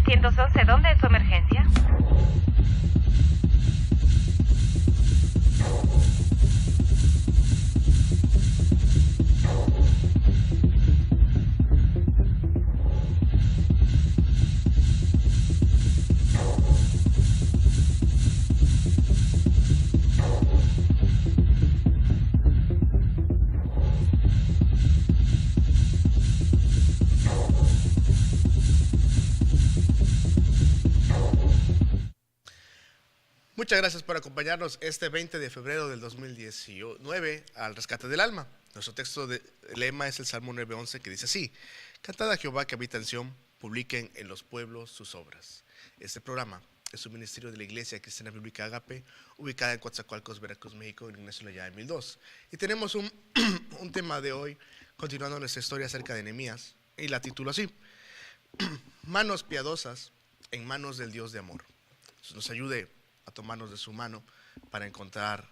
911, ¿dónde es su emergencia? Muchas gracias por acompañarnos este 20 de febrero del 2019 al Rescate del Alma. Nuestro texto de lema es el Salmo 9:11, que dice así: Cantad a Jehová que habita en Sión, publiquen en los pueblos sus obras. Este programa es un ministerio de la Iglesia Cristiana Bíblica Agape, ubicada en Coatzacoalcos, Veracruz, México, en Ignacio Loyola en 1002. Y tenemos un tema de hoy, continuando nuestra historia acerca de Nehemías, y la titulo así: Manos piadosas en manos del Dios de amor. Entonces nos ayude a tomarnos de su mano para encontrar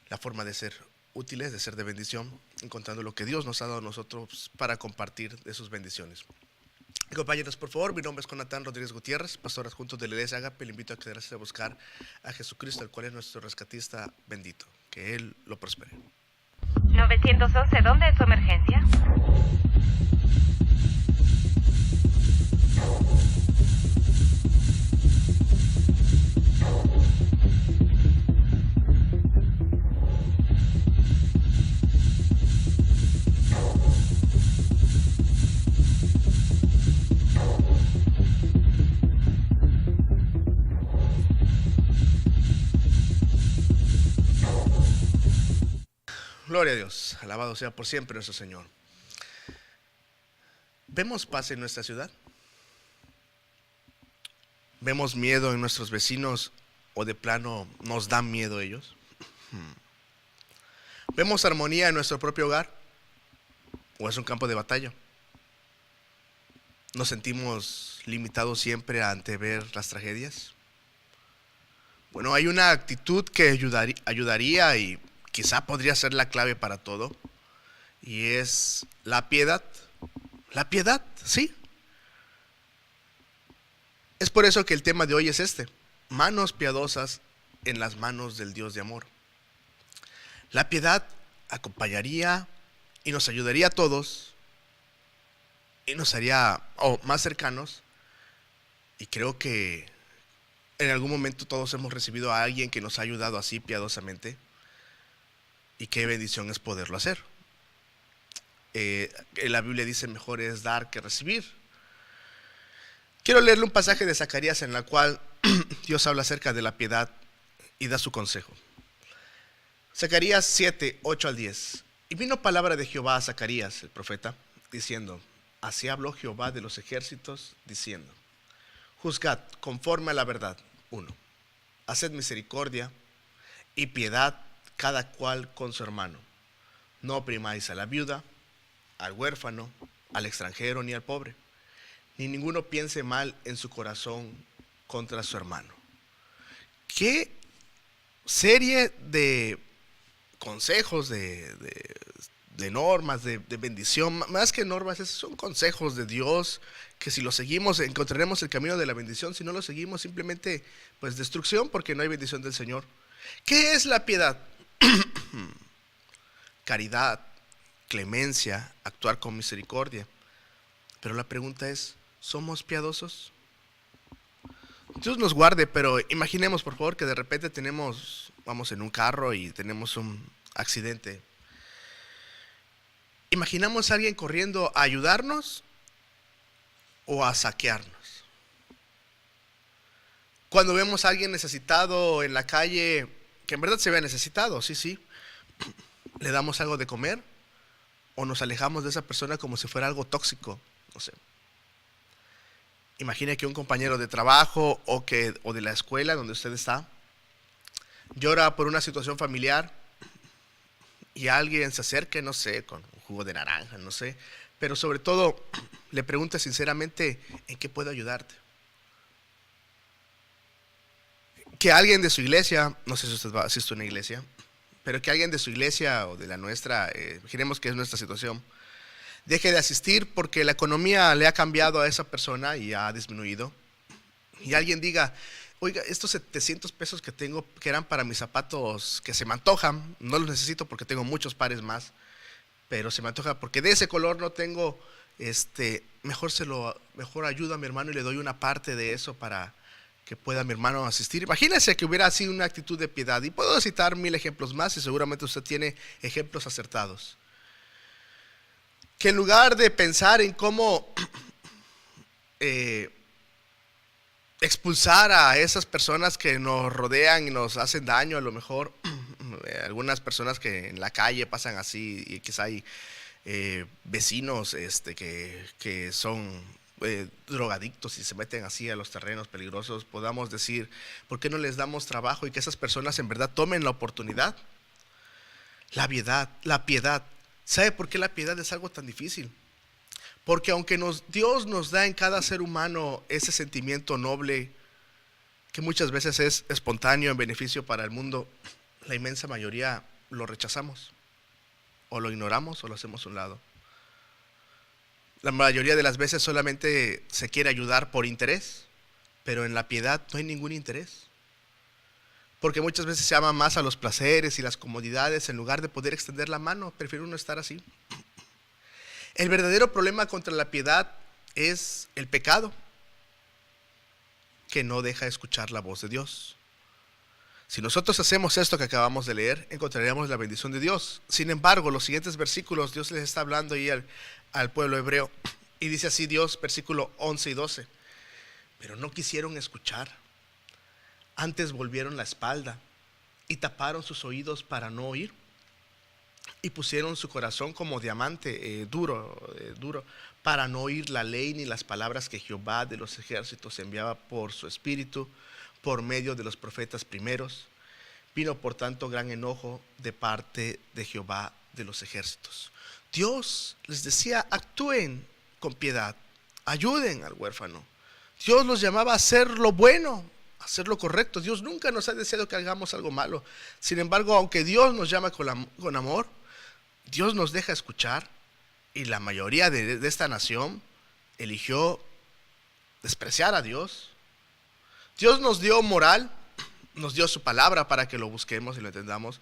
la forma de ser útiles, de ser de bendición, encontrando lo que Dios nos ha dado a nosotros para compartir de sus bendiciones. Acompáñenos, por favor. Mi nombre es Jonathan Rodríguez Gutiérrez, pastor adjunto de la Iglesia Agape. Le invito a quedarse a buscar a Jesucristo, el cual es nuestro rescatista bendito. Que Él lo prospere. 911, ¿dónde es su emergencia? Gloria a Dios, alabado sea por siempre nuestro Señor. ¿Vemos paz en nuestra ciudad? ¿Vemos miedo en nuestros vecinos o de plano nos dan miedo ellos? ¿Vemos armonía en nuestro propio hogar o es un campo de batalla? ¿Nos sentimos limitados siempre ante ver las tragedias? Bueno, hay una actitud que ayudaría y quizá podría ser la clave para todo, y es la piedad. La piedad, sí. Es por eso que el tema de hoy es este: manos piadosas en las manos del Dios de amor. La piedad acompañaría y nos ayudaría a todos y nos haría más cercanos, y creo que en algún momento todos hemos recibido a alguien que nos ha ayudado así piadosamente. Y qué bendición es poderlo hacer. La Biblia dice: mejor es dar que recibir. Quiero leerle un pasaje de Zacarías en la cual Dios habla acerca de la piedad y da su consejo. Zacarías 7, 8 al 10. Y vino palabra de Jehová a Zacarías, el profeta, diciendo: así habló Jehová de los ejércitos, diciendo: juzgad conforme a la verdad. 1. Haced misericordia y piedad cada cual con su hermano. No oprimáis a la viuda, al huérfano, al extranjero ni al pobre, ni ninguno piense mal en su corazón contra su hermano. ¿Qué serie de consejos, de normas, de bendición? Más que normas, son consejos de Dios que si los seguimos encontraremos el camino de la bendición. Si no lo seguimos, simplemente pues destrucción, porque no hay bendición del Señor. ¿Qué es la piedad? Caridad, clemencia, actuar con misericordia. Pero la pregunta es: ¿somos piadosos? Dios nos guarde, pero imaginemos por favor que de repente vamos en un carro y tenemos un accidente. ¿Imaginamos a alguien corriendo a ayudarnos o a saquearnos? Cuando vemos a alguien necesitado en la calle, que en verdad se vea necesitado, sí, ¿le damos algo de comer o nos alejamos de esa persona como si fuera algo tóxico? No sé. Imagine que un compañero de trabajo o de la escuela donde usted está llora por una situación familiar y alguien se acerque, no sé, con un jugo de naranja, no sé, pero sobre todo le pregunta sinceramente: ¿en qué puedo ayudarte? Que alguien de su iglesia, no sé si usted asiste a una iglesia, pero que alguien de su iglesia o de la nuestra, imaginemos que es nuestra situación, deje de asistir porque la economía le ha cambiado a esa persona y ha disminuido. Y alguien diga, oiga, estos 700 pesos que tengo, que eran para mis zapatos que se me antojan, no los necesito porque tengo muchos pares más, pero se me antoja porque de ese color no tengo, mejor ayudo a mi hermano y le doy una parte de eso para que pueda mi hermano asistir. Imagínese que hubiera así una actitud de piedad. Y puedo citar 1000 ejemplos más y seguramente usted tiene ejemplos acertados. Que en lugar de pensar en cómo expulsar a esas personas que nos rodean y nos hacen daño, a lo mejor algunas personas que en la calle pasan así y quizá hay vecinos que son drogadictos y se meten así a los terrenos peligrosos, podamos decir, ¿por qué no les damos trabajo y que esas personas en verdad tomen la oportunidad? La piedad. ¿Sabe por qué la piedad es algo tan difícil? Porque aunque Dios nos da en cada ser humano ese sentimiento noble que muchas veces es espontáneo en beneficio para el mundo, la inmensa mayoría lo rechazamos, o lo ignoramos o lo hacemos a un lado. La mayoría de las veces solamente se quiere ayudar por interés, pero en la piedad no hay ningún interés. Porque muchas veces se ama más a los placeres y las comodidades en lugar de poder extender la mano. Prefiere uno estar así. El verdadero problema contra la piedad es el pecado, que no deja escuchar la voz de Dios. Si nosotros hacemos esto que acabamos de leer, encontraremos la bendición de Dios. Sin embargo, los siguientes versículos, Dios les está hablando ahí al pueblo hebreo. Y dice así Dios, versículo 11 y 12. Pero no quisieron escuchar. Antes volvieron la espalda y taparon sus oídos para no oír. Y pusieron su corazón como diamante duro, para no oír la ley ni las palabras que Jehová de los ejércitos enviaba por su espíritu, por medio de los profetas primeros. Vino por tanto gran enojo de parte de Jehová de los ejércitos. Dios les decía, actúen con piedad, ayuden al huérfano. Dios los llamaba a hacer lo bueno, a hacer lo correcto. Dios nunca nos ha deseado que hagamos algo malo. Sin embargo, aunque Dios nos llama con amor, Dios nos deja escuchar, y la mayoría de esta nación eligió despreciar a Dios. Dios nos dio moral, nos dio su palabra para que lo busquemos y lo entendamos.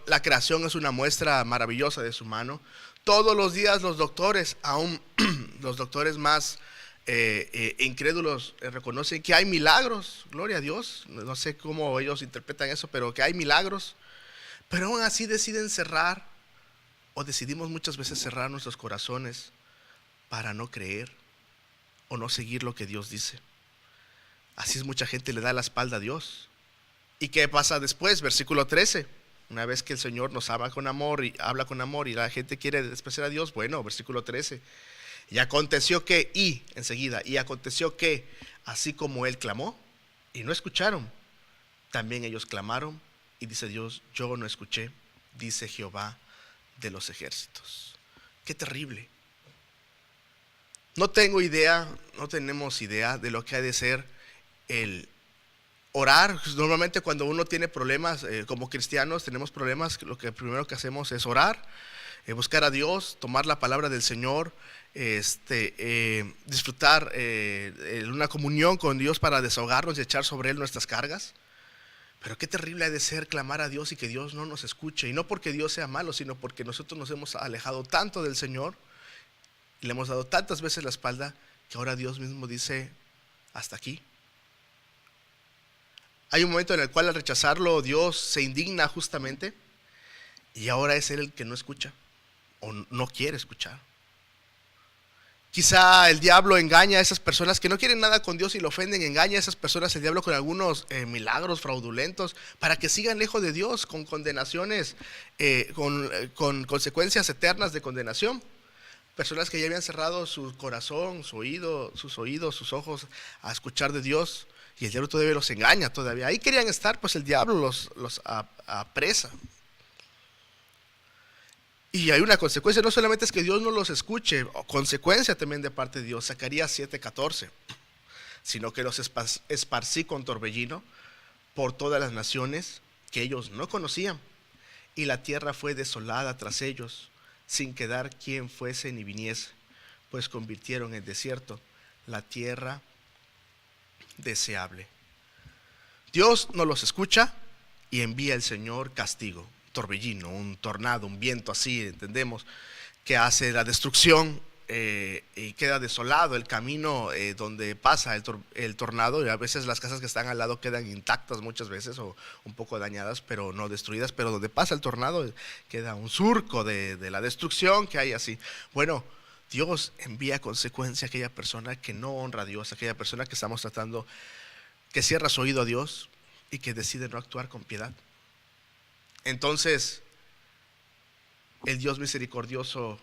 La creación es una muestra maravillosa de su mano. Todos los días los doctores, aún los doctores más incrédulos, reconocen que hay milagros. Gloria a Dios. No sé cómo ellos interpretan eso, pero que hay milagros. Pero aún así deciden cerrar, o decidimos muchas veces cerrar nuestros corazones para no creer o no seguir lo que Dios dice. Así es, mucha gente le da la espalda a Dios. ¿Y qué pasa después? Versículo 13. Una vez que el Señor nos habla con amor y la gente quiere despreciar a Dios, bueno, versículo 13. Y aconteció que, así como él clamó y no escucharon, también ellos clamaron, y dice Dios, yo no escuché, dice Jehová de los ejércitos. Qué terrible. No tenemos idea de lo que ha de ser el orar. Normalmente cuando uno tiene problemas, como cristianos tenemos problemas, lo que primero que hacemos es orar, buscar a Dios, tomar la palabra del Señor, disfrutar una comunión con Dios para desahogarnos y echar sobre Él nuestras cargas. Pero qué terrible ha de ser clamar a Dios y que Dios no nos escuche. Y no porque Dios sea malo, sino porque nosotros nos hemos alejado tanto del Señor y le hemos dado tantas veces la espalda, que ahora Dios mismo dice, hasta aquí. Hay un momento en el cual al rechazarlo Dios se indigna justamente, y ahora es Él el que no escucha o no quiere escuchar. Quizá el diablo engaña a esas personas que no quieren nada con Dios y lo ofenden, engaña a esas personas el diablo con algunos milagros fraudulentos para que sigan lejos de Dios, con condenaciones, con consecuencias eternas de condenación. Personas que ya habían cerrado su corazón, sus oídos, sus ojos a escuchar de Dios, y el diablo todavía los engaña todavía. Ahí querían estar, pues el diablo los apresa. Y hay una consecuencia, no solamente es que Dios no los escuche, consecuencia también de parte de Dios, Zacarías 7:14, sino que los esparcí con torbellino por todas las naciones que ellos no conocían, y la tierra fue desolada tras ellos, sin quedar quien fuese ni viniese, pues convirtieron en desierto la tierra deseable. Dios no los escucha y envía el Señor castigo, torbellino, un tornado, un viento así, entendemos, que hace la destrucción y queda desolado el camino donde pasa el tornado, y a veces las casas que están al lado quedan intactas muchas veces o un poco dañadas, pero no destruidas, pero donde pasa el tornado queda un surco de la destrucción que hay así. Bueno, Dios envía consecuencia a aquella persona que no honra a Dios, a aquella persona que estamos tratando, que cierra su oído a Dios y que decide no actuar con piedad. Entonces, el Dios misericordioso,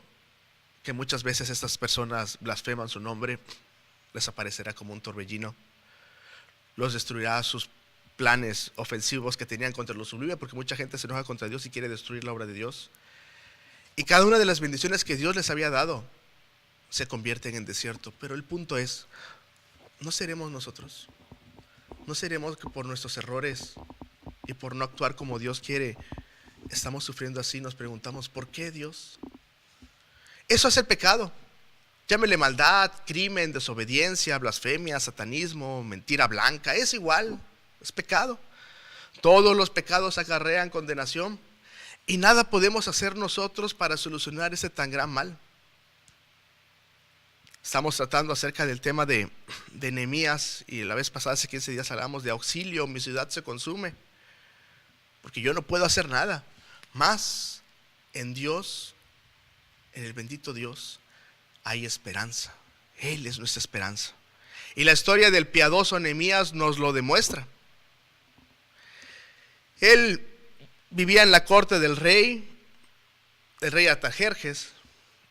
que muchas veces estas personas blasfeman su nombre, les aparecerá como un torbellino, los destruirá sus planes ofensivos que tenían contra lo sublime, porque mucha gente se enoja contra Dios y quiere destruir la obra de Dios. Y cada una de las bendiciones que Dios les había dado se convierten en desierto. Pero el punto es, ¿no seremos nosotros? ¿No seremos que por nuestros errores y por no actuar como Dios quiere, estamos sufriendo así? Nos preguntamos, ¿por qué, Dios? Eso es el pecado. Llámele maldad, crimen, desobediencia, blasfemia, satanismo, mentira blanca. Es igual, es pecado. Todos los pecados acarrean condenación y nada podemos hacer nosotros para solucionar ese tan gran mal. Estamos tratando acerca del tema de Nehemías, y la vez pasada, hace 15 días, hablamos de auxilio, mi ciudad se consume, porque yo no puedo hacer nada. Más en Dios, en el bendito Dios, hay esperanza. Él es nuestra esperanza. Y la historia del piadoso Nehemías nos lo demuestra. Él vivía en la corte del rey Artajerjes,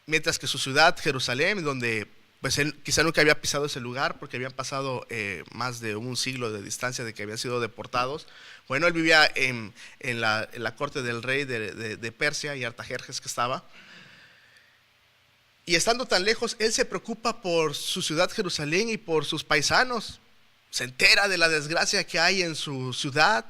mientras que su ciudad, Jerusalén, donde pues él quizá nunca había pisado ese lugar, porque habían pasado más de un siglo de distancia de que habían sido deportados. Bueno, él vivía en la corte del rey de Persia, y Artajerjes que estaba. Y estando tan lejos, él se preocupa por su ciudad Jerusalén y por sus paisanos. Se entera de la desgracia que hay en su ciudad.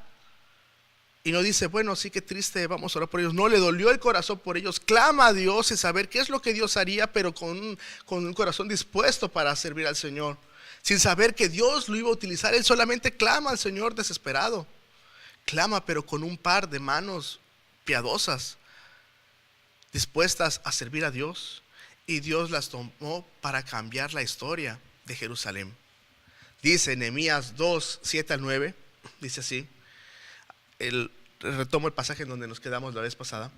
Y no dice, bueno, sí, que triste, vamos a orar por ellos. No, le dolió el corazón por ellos. Clama a Dios y saber qué es lo que Dios haría, pero con un corazón dispuesto para servir al Señor. Sin saber que Dios lo iba a utilizar, él solamente clama al Señor desesperado. Clama, pero con un par de manos piadosas, dispuestas a servir a Dios. Y Dios las tomó para cambiar la historia de Jerusalén. Dice Nehemías 2, 7 al 9, dice así. Retomo el pasaje en donde nos quedamos la vez pasada.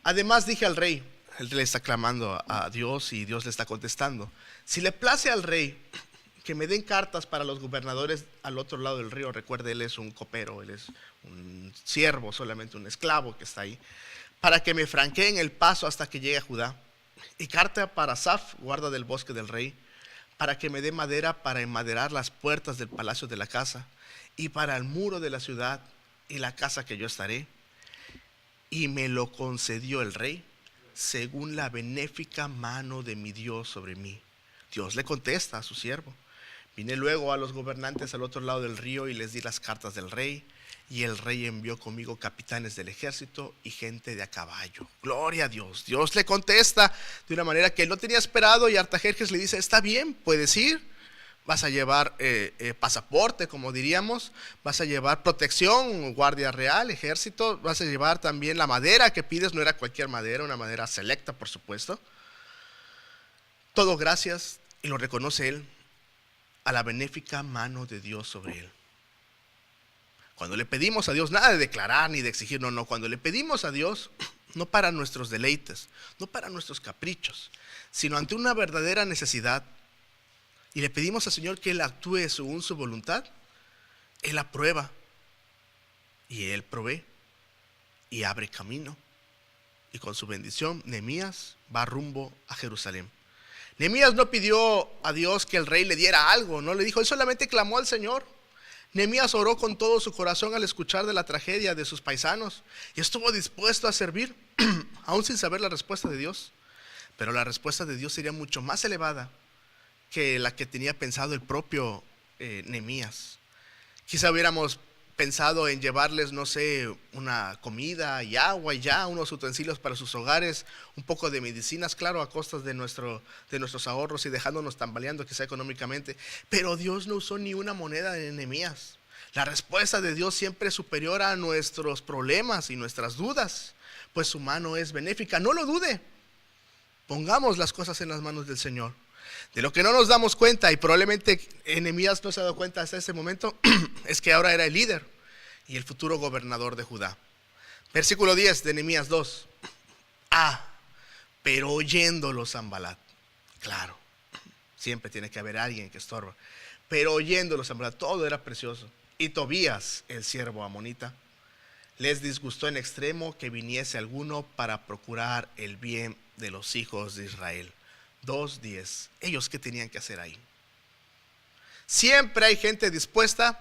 Además dije al rey, él le está clamando a Dios y Dios le está contestando: si le place al rey que me den cartas para los gobernadores al otro lado del río. Recuerde, él es un copero, él es un siervo, solamente un esclavo que está ahí, para que me franqueen el paso hasta que llegue a Judá. Y carta para Asaf, guarda del bosque del rey, para que me dé madera para enmaderar las puertas del palacio de la casa, y para el muro de la ciudad y la casa que yo estaré. Y me lo concedió el rey, según la benéfica mano de mi Dios sobre mí. Dios le contesta a su siervo. Vine luego a los gobernantes al otro lado del río y les di las cartas del rey. Y el rey envió conmigo capitanes del ejército y gente de a caballo. Gloria a Dios. Dios le contesta de una manera que él no tenía esperado, y Artajerjes le dice: está bien, puedes ir. Vas a llevar pasaporte, como diríamos. Vas a llevar protección, guardia real, ejército. Vas a llevar también la madera que pides. No era cualquier madera, una madera selecta, por supuesto. Todo gracias, y lo reconoce él, a la benéfica mano de Dios sobre él. Cuando le pedimos a Dios, nada de declarar ni de exigir, no. Cuando le pedimos a Dios, no para nuestros deleites, no para nuestros caprichos, sino ante una verdadera necesidad, y le pedimos al Señor que Él actúe según su voluntad, Él aprueba, y Él provee, y abre camino. Y con su bendición, Nehemías va rumbo a Jerusalén. Nehemías no pidió a Dios que el rey le diera algo, no le dijo, él solamente clamó al Señor. Nehemías oró con todo su corazón al escuchar de la tragedia de sus paisanos, y estuvo dispuesto a servir, aún sin saber la respuesta de Dios. Pero la respuesta de Dios sería mucho más elevada que la que tenía pensado el propio Nehemías. Quizá hubiéramos pensado en llevarles, no sé, una comida y agua y ya, unos utensilios para sus hogares, un poco de medicinas, claro, a costas de nuestros ahorros y dejándonos tambaleando quizá económicamente. Pero Dios no usó ni una moneda de Nehemías. La respuesta de Dios siempre es superior a nuestros problemas y nuestras dudas, pues su mano es benéfica. No lo dude, pongamos las cosas en las manos del Señor. De lo que no nos damos cuenta, y probablemente Nehemías no se ha dado cuenta hasta ese momento, es que ahora era el líder y el futuro gobernador de Judá. Versículo 10 de Nehemías 2. Pero oyéndolo Sanbalat. Claro, siempre tiene que haber alguien que estorba. Pero oyéndolo Sanbalat, todo era precioso. Y Tobías, el siervo amonita, les disgustó en extremo que viniese alguno para procurar el bien de los hijos de Israel. 2:10. Ellos, ¿qué tenían que hacer ahí? Siempre hay gente dispuesta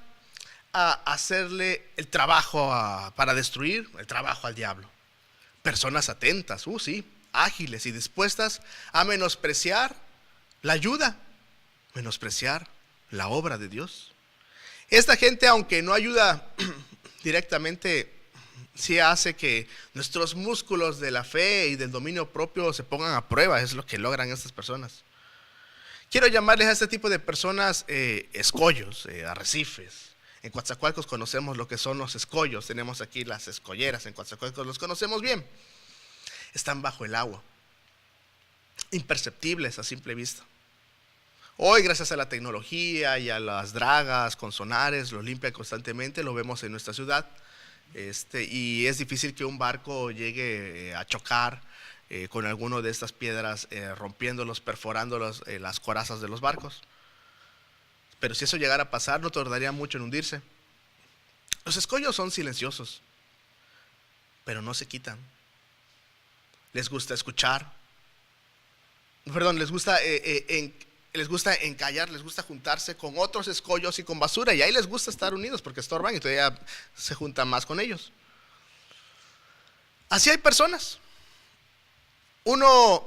a hacerle el trabajo para destruir, el trabajo al diablo. Personas atentas, sí, ágiles y dispuestas a menospreciar la ayuda, menospreciar la obra de Dios. Esta gente, aunque no ayuda directamente, sí hace que nuestros músculos de la fe y del dominio propio se pongan a prueba. Es lo que logran estas personas. Quiero llamarles a este tipo de personas escollos, arrecifes. En Coatzacoalcos conocemos lo que son los escollos. Tenemos aquí las escolleras, en Coatzacoalcos los conocemos bien. Están bajo el agua, imperceptibles a simple vista. Hoy, gracias a la tecnología y a las dragas con sonares, lo limpian constantemente, lo vemos en nuestra ciudad. Y es difícil que un barco llegue a chocar con alguno de estas piedras, rompiéndolos, perforando las corazas de los barcos. Pero si eso llegara a pasar, no tardaría mucho en hundirse. Los escollos son silenciosos, pero no se quitan. Les gusta escuchar. Les gusta encallar, les gusta juntarse con otros escollos y con basura, y ahí les gusta estar unidos porque estorban y todavía se juntan más con ellos. Así hay personas. Uno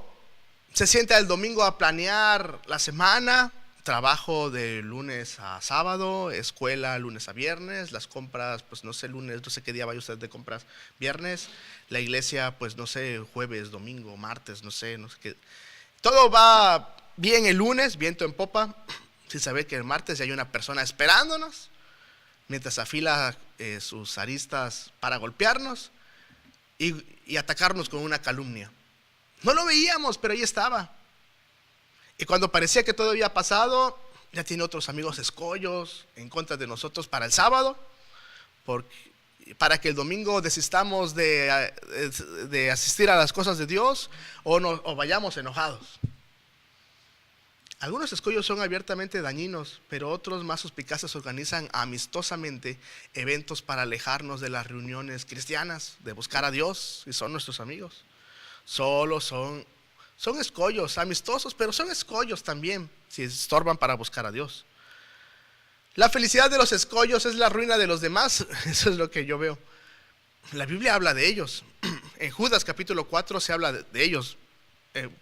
se sienta el domingo a planear la semana, trabajo de lunes a sábado, escuela lunes a viernes, las compras, pues no sé, lunes, no sé qué día vaya usted de compras, viernes, la iglesia, pues no sé, jueves, domingo, martes, no sé qué. Todo va bien el lunes, viento en popa, sin saber que el martes ya hay una persona esperándonos, mientras afila sus aristas para golpearnos y atacarnos con una calumnia. No lo veíamos, pero ahí estaba. Y cuando parecía que todo había pasado, ya tiene otros amigos escollos en contra de nosotros para el sábado, para que el domingo desistamos de asistir a las cosas de Dios o vayamos enojados. Algunos escollos son abiertamente dañinos, pero otros más suspicaces organizan amistosamente eventos para alejarnos de las reuniones cristianas, de buscar a Dios, y son nuestros amigos. Solo son escollos, amistosos, pero son escollos también, si estorban para buscar a Dios. La felicidad de los escollos es la ruina de los demás, eso es lo que yo veo. La Biblia habla de ellos. En Judas capítulo 4 se habla de ellos.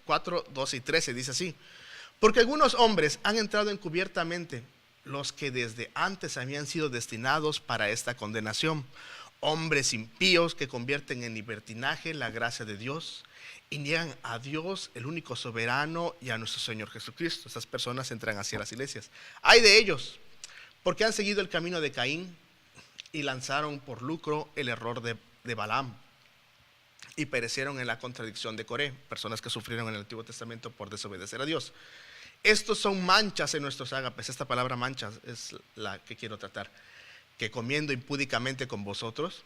4, 12 y 13 dice así: porque algunos hombres han entrado encubiertamente, los que desde antes habían sido destinados para esta condenación, hombres impíos que convierten en libertinaje la gracia de Dios y niegan a Dios, el único soberano, y a nuestro Señor Jesucristo. Estas personas entran hacia las iglesias. Hay de ellos, porque han seguido el camino de Caín y lanzaron por lucro el error de Balaam y perecieron en la contradicción de Coré, personas que sufrieron en el Antiguo Testamento por desobedecer a Dios. Estos son manchas en nuestros ágapes. Esta palabra manchas es la que quiero tratar. Que comiendo impúdicamente con vosotros,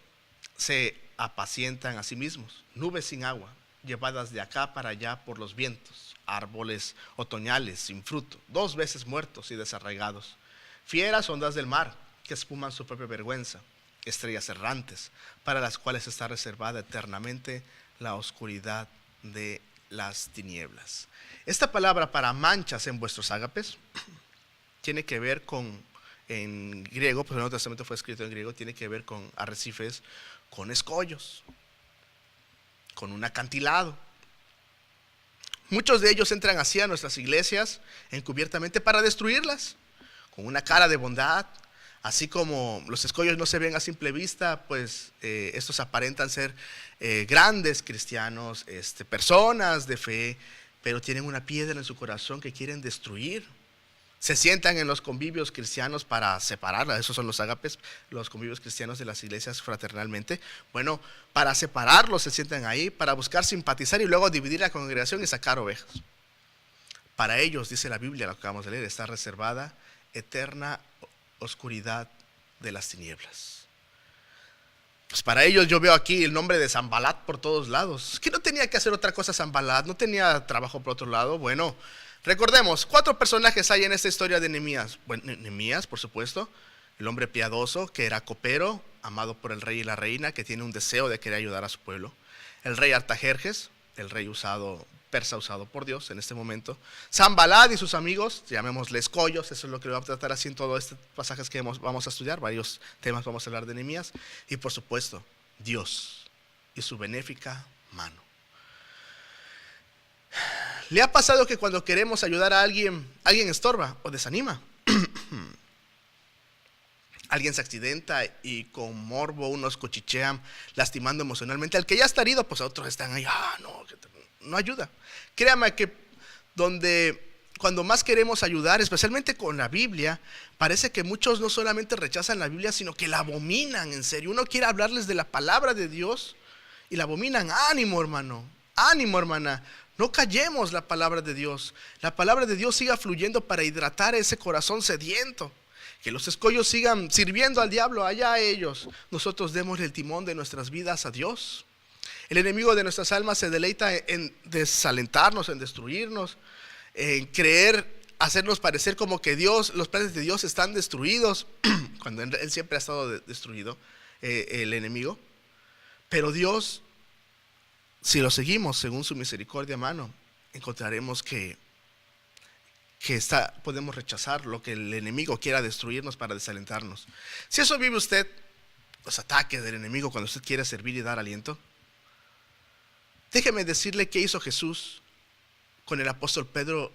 se apacientan a sí mismos, nubes sin agua, llevadas de acá para allá por los vientos, árboles otoñales sin fruto, 2 veces muertos y desarraigados, fieras ondas del mar que espuman su propia vergüenza, estrellas errantes, para las cuales está reservada eternamente la oscuridad de las tinieblas. Esta palabra para manchas en vuestros ágapes tiene que ver en griego, pues el Nuevo Testamento fue escrito en griego, tiene que ver con arrecifes, con escollos, con un acantilado. Muchos de ellos entran así a nuestras iglesias encubiertamente para destruirlas, con una cara de bondad, Así como los escollos no se ven a simple vista, pues estos aparentan ser grandes cristianos, personas de fe, pero tienen una piedra en su corazón que quieren destruir. Se sientan en los convivios cristianos para separarla. Esos son los ágapes, los convivios cristianos de las iglesias fraternalmente. Bueno, para separarlos se sientan ahí, para buscar simpatizar y luego dividir la congregación y sacar ovejas. Para ellos, dice la Biblia, lo que acabamos de leer, está reservada eterna oscuridad de las tinieblas. Pues para ellos yo veo aquí el nombre de Sanbalat por todos lados. ¿Que no tenía que hacer otra cosa Sanbalat? ¿No tenía trabajo por otro lado? Bueno, recordemos, 4 personajes hay en esta historia de Nehemías. Bueno, Nehemías, por supuesto, el hombre piadoso que era copero, amado por el rey y la reina, que tiene un deseo de querer ayudar a su pueblo. El rey Artajerjes, el rey persa usado por Dios en este momento. Sanbalat y sus amigos, llamémosle escollos, eso es lo que vamos a tratar así en todos estos pasajes que vamos a estudiar, varios temas vamos a hablar de Nehemías. Y por supuesto, Dios y su benéfica mano. ¿Le ha pasado que cuando queremos ayudar a alguien estorba o desanima? Alguien se accidenta y con morbo unos cuchichean, lastimando emocionalmente. Al que ya está herido, pues a otros están ahí, no ayuda. Créame que cuando más queremos ayudar, especialmente con la Biblia, parece que muchos no solamente rechazan la Biblia, sino que la abominan, en serio. Uno quiere hablarles de la palabra de Dios y la abominan. Ánimo, hermano, ánimo, hermana. No callemos la palabra de Dios. La palabra de Dios siga fluyendo para hidratar ese corazón sediento. Que los escollos sigan sirviendo al diablo, allá ellos. Nosotros demos el timón de nuestras vidas a Dios. El enemigo de nuestras almas se deleita en desalentarnos, en destruirnos, en hacernos parecer como que los planes de Dios están destruidos, cuando él siempre ha estado destruido, el enemigo. Pero Dios, si lo seguimos según su misericordia, hermano, encontraremos que podemos rechazar lo que el enemigo quiera destruirnos para desalentarnos. Si eso vive usted, los ataques del enemigo cuando usted quiere servir y dar aliento, déjeme decirle qué hizo Jesús con el apóstol Pedro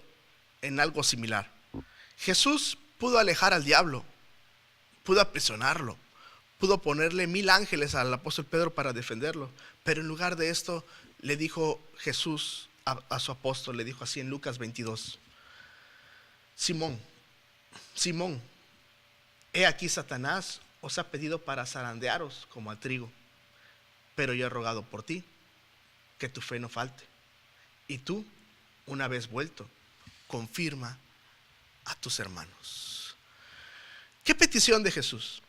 en algo similar. Jesús pudo alejar al diablo, pudo aprisionarlo, pudo ponerle 1000 ángeles al apóstol Pedro para defenderlo, pero en lugar de esto le dijo Jesús a su apóstol, le dijo así en Lucas 22: Simón, Simón, he aquí Satanás os ha pedido para zarandearos como al trigo, pero yo he rogado por ti, que tu fe no falte. Y tú, una vez vuelto, confirma a tus hermanos. ¿Qué petición de Jesús?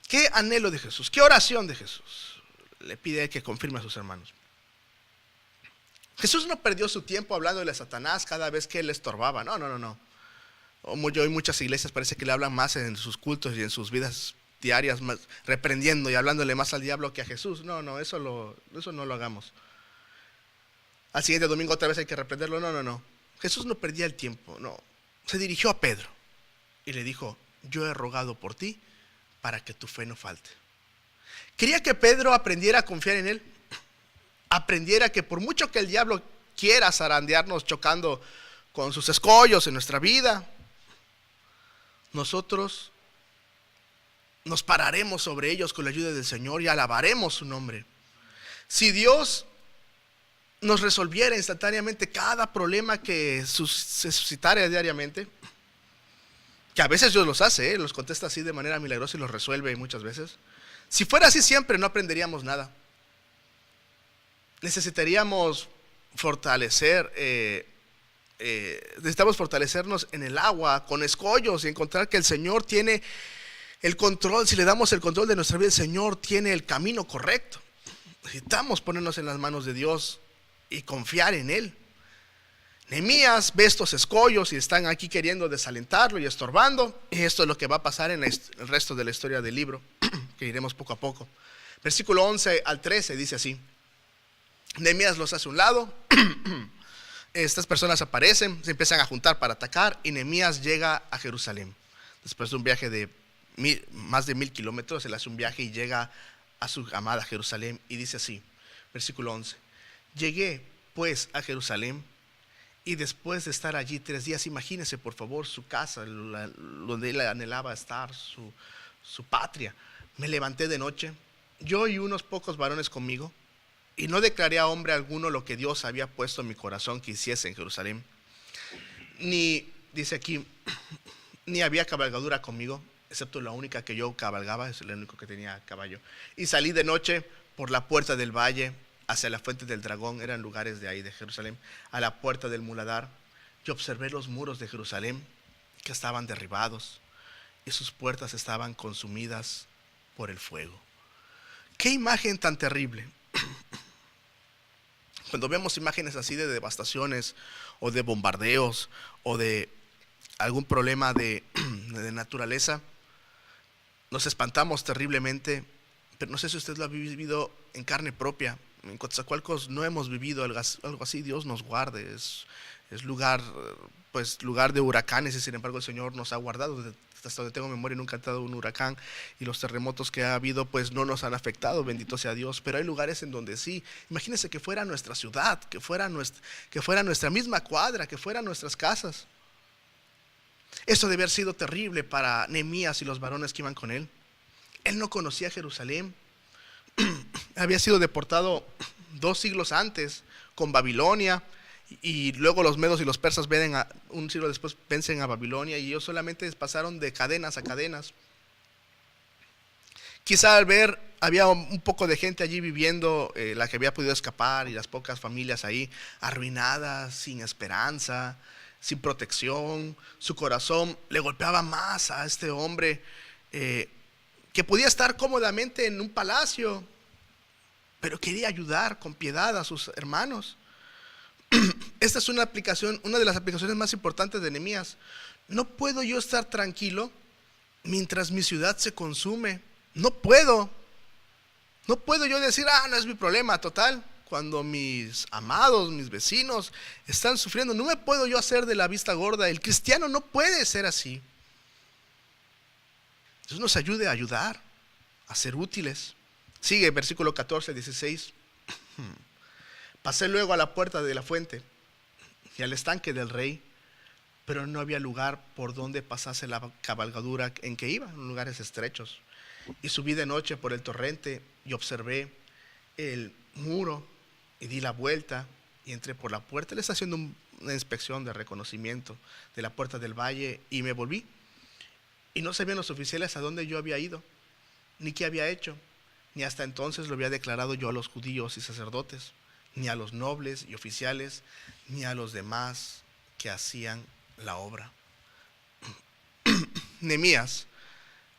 ¿Qué anhelo de Jesús? ¿Qué oración de Jesús? Le pide que confirme a sus hermanos. Jesús no perdió su tiempo hablándole a Satanás cada vez que él le estorbaba. No. Hoy muchas iglesias parece que le hablan más en sus cultos y en sus vidas diarias, más, reprendiendo y hablándole más al diablo que a Jesús. No, eso no lo hagamos. Al siguiente domingo otra vez hay que reprenderlo. No. Jesús no perdía el tiempo, no. Se dirigió a Pedro y le dijo: yo he rogado por ti para que tu fe no falte. Quería que Pedro aprendiera a confiar en él. Aprendiera que por mucho que el diablo quiera zarandearnos chocando con sus escollos en nuestra vida, nosotros nos pararemos sobre ellos con la ayuda del Señor y alabaremos su nombre. Si Dios nos resolviera instantáneamente cada problema que se suscitara diariamente, que a veces Dios los hace, los contesta así de manera milagrosa y los resuelve muchas veces. Si fuera así siempre, no aprenderíamos nada. Necesitamos fortalecernos en el agua, con escollos, y encontrar que el Señor tiene el control. Si le damos el control de nuestra vida, el Señor tiene el camino correcto. Necesitamos ponernos en las manos de Dios y confiar en Él. Nehemías ve estos escollos y están aquí queriendo desalentarlo y estorbando. Y esto es lo que va a pasar en el resto de la historia del libro, que iremos poco a poco. Versículo 11 al 13 dice así: Nehemías los hace a un lado. Estas personas aparecen, se empiezan a juntar para atacar, y Nehemías llega a Jerusalén. Después de un viaje de más de 1000 kilómetros, él hace un viaje y llega a su amada Jerusalén, y dice así, versículo 11: Llegué pues a Jerusalén Y después de estar allí 3 días, imagínese por favor su casa, donde él anhelaba estar, su patria. Me levanté de noche, yo y unos pocos varones conmigo, y no declaré a hombre alguno lo que Dios había puesto en mi corazón que hiciese en Jerusalén. Ni, dice aquí, ni había cabalgadura conmigo, excepto la única que yo cabalgaba, es el único que tenía caballo. Y salí de noche por la puerta del valle, hacia la fuente del dragón, eran lugares de ahí de Jerusalén, a la puerta del muladar. Yo observé los muros de Jerusalén que estaban derribados y sus puertas estaban consumidas por el fuego. Qué imagen tan terrible. Cuando vemos imágenes así de devastaciones o de bombardeos o de algún problema de naturaleza, nos espantamos terriblemente, pero no sé si usted lo ha vivido en carne propia. En Coatzacoalcos no hemos vivido algo así. Dios nos guarde, es lugar de huracanes, y sin embargo el Señor nos ha guardado. Hasta donde tengo memoria nunca ha estado un huracán, y los terremotos que ha habido pues no nos han afectado, bendito sea Dios. Pero hay lugares en donde sí. Imagínense que fuera nuestra ciudad, que fuera nuestra misma cuadra, que fueran nuestras casas. Eso debe haber sido terrible para Nehemías y los varones que iban con él. Él no conocía Jerusalén. Había sido deportado 2 siglos antes con Babilonia, y luego los medos y los persas un siglo después vencen a Babilonia, y ellos solamente pasaron de cadenas a cadenas. Quizá al ver, había un poco de gente allí viviendo, la que había podido escapar, y las pocas familias ahí arruinadas, sin esperanza, sin protección. Su corazón le golpeaba más a este hombre, que podía estar cómodamente en un palacio, pero quería ayudar con piedad a sus hermanos. Esta es una de las aplicaciones más importantes de Nehemías. No puedo yo estar tranquilo mientras mi ciudad se consume. No puedo yo decir, no es mi problema, total. Cuando mis amados, mis vecinos están sufriendo, no me puedo yo hacer de la vista gorda. El cristiano no puede ser así. Dios nos ayude a ayudar, a ser útiles. Sigue versículo 14, 16. Pasé luego a la puerta de la fuente y al estanque del rey, pero no había lugar por donde pasase la cabalgadura en que iba, en lugares estrechos. Y subí de noche por el torrente y observé el muro y di la vuelta y entré por la puerta. Él está haciendo una inspección de reconocimiento de la puerta del valle, y me volví. Y no sabían los oficiales a dónde yo había ido, ni qué había hecho, ni hasta entonces lo había declarado yo a los judíos y sacerdotes, ni a los nobles y oficiales, ni a los demás que hacían la obra. Nehemías,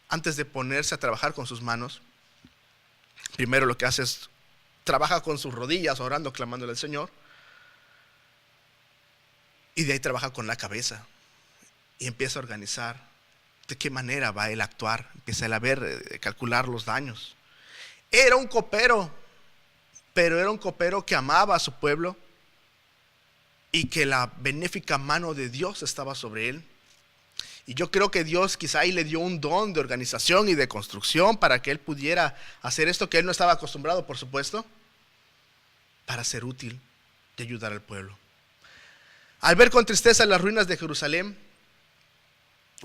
antes de ponerse a trabajar con sus manos, primero lo que hace es trabaja con sus rodillas, orando, clamándole al Señor, y de ahí trabaja con la cabeza y empieza a organizar de qué manera va él a actuar. Empieza él a ver, calcular los daños. Era un copero, pero era un copero que amaba a su pueblo y que la benéfica mano de Dios estaba sobre él. Y yo creo que Dios quizá ahí le dio un don de organización y de construcción para que él pudiera hacer esto que él no estaba acostumbrado, por supuesto, para ser útil y ayudar al pueblo. Al ver con tristeza las ruinas de Jerusalén,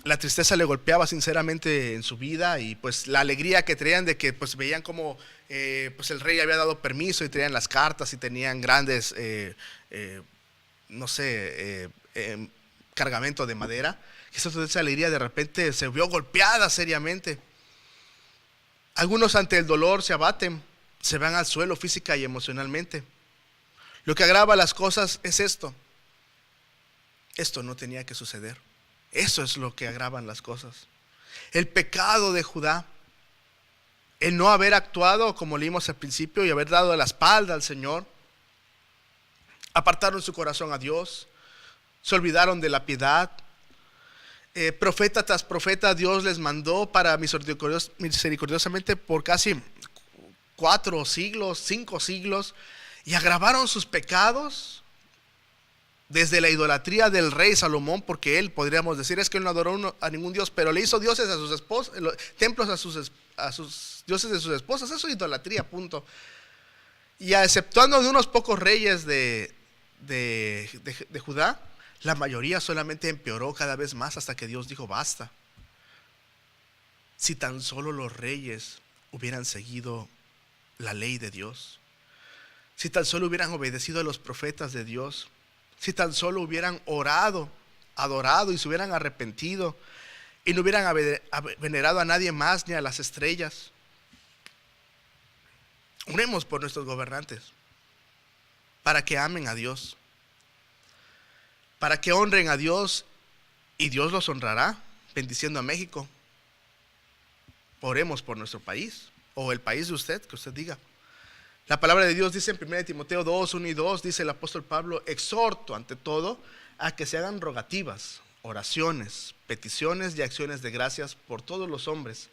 la tristeza le golpeaba sinceramente en su vida, y pues la alegría que traían de que pues veían como pues el rey había dado permiso y traían las cartas y tenían grandes cargamento de madera. Esa alegría de repente se vio golpeada seriamente. Algunos ante el dolor se abaten, se van al suelo física y emocionalmente. Lo que agrava las cosas es esto. Esto no tenía que suceder. Eso es lo que agravan las cosas. El pecado de Judá, el no haber actuado como leímos al principio y haber dado la espalda al Señor, apartaron su corazón a Dios, se olvidaron de la piedad. Profeta tras profeta Dios les mandó para misericordiosamente por casi 4 siglos, 5 siglos, y agravaron sus pecados. Desde la idolatría del rey Salomón, porque él, podríamos decir, es que él no adoró a ningún dios, pero le hizo dioses a sus esposas, templos a sus dioses de sus esposas. Eso es idolatría, punto. Y exceptuando de unos pocos reyes de de Judá, la mayoría solamente empeoró cada vez más hasta que Dios dijo basta. Si tan solo los reyes hubieran seguido la ley de Dios, si tan solo hubieran obedecido a los profetas de Dios, si tan solo hubieran orado, adorado y se hubieran arrepentido y no hubieran venerado a nadie más ni a las estrellas. Oremos por nuestros gobernantes para que amen a Dios, para que honren a Dios, y Dios los honrará bendiciendo a México. Oremos por nuestro país, o el país de usted, que usted diga. La palabra de Dios dice en 1 Timoteo 2, 1 y 2, dice el apóstol Pablo: exhorto ante todo a que se hagan rogativas, oraciones, peticiones y acciones de gracias por todos los hombres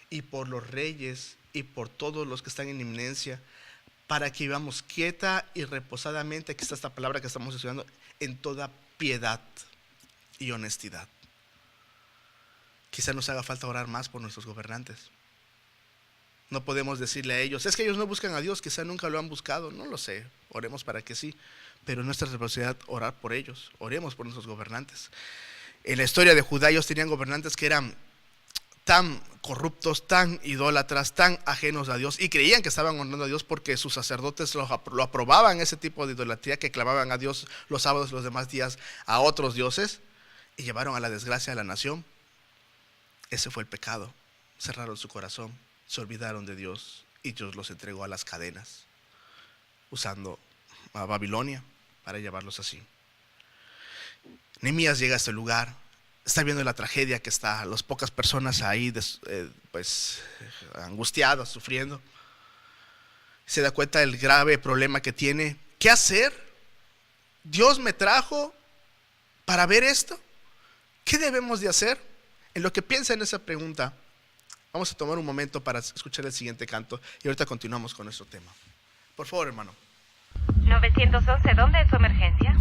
y por los reyes y por todos los que están en inminencia, para que vivamos quieta y reposadamente, aquí está esta palabra que estamos estudiando, en toda piedad y honestidad. Quizá nos haga falta orar más por nuestros gobernantes. No podemos decirle a ellos: es que ellos no buscan a Dios, quizá nunca lo han buscado. No lo sé, oremos para que sí, pero nuestra responsabilidad orar por ellos. Oremos por nuestros gobernantes. En la historia de Judá ellos tenían gobernantes que eran tan corruptos, tan idólatras, tan ajenos a Dios, y creían que estaban honrando a Dios porque sus sacerdotes lo aprobaban, ese tipo de idolatría, que clamaban a Dios los sábados y los demás días a otros dioses, y llevaron a la desgracia a la nación. Ese fue el pecado. Cerraron su corazón, se olvidaron de Dios, y Dios los entregó a las cadenas, usando a Babilonia para llevarlos así. Nehemías llega a este lugar, está viendo la tragedia que está, las pocas personas ahí angustiadas, sufriendo. Se da cuenta del grave problema que tiene. ¿Qué hacer? ¿Dios me trajo para ver esto? ¿Qué debemos de hacer? En lo que piensa en esa pregunta, vamos a tomar un momento para escuchar el siguiente canto y ahorita continuamos con nuestro tema. Por favor, hermano. 911, ¿dónde es su emergencia?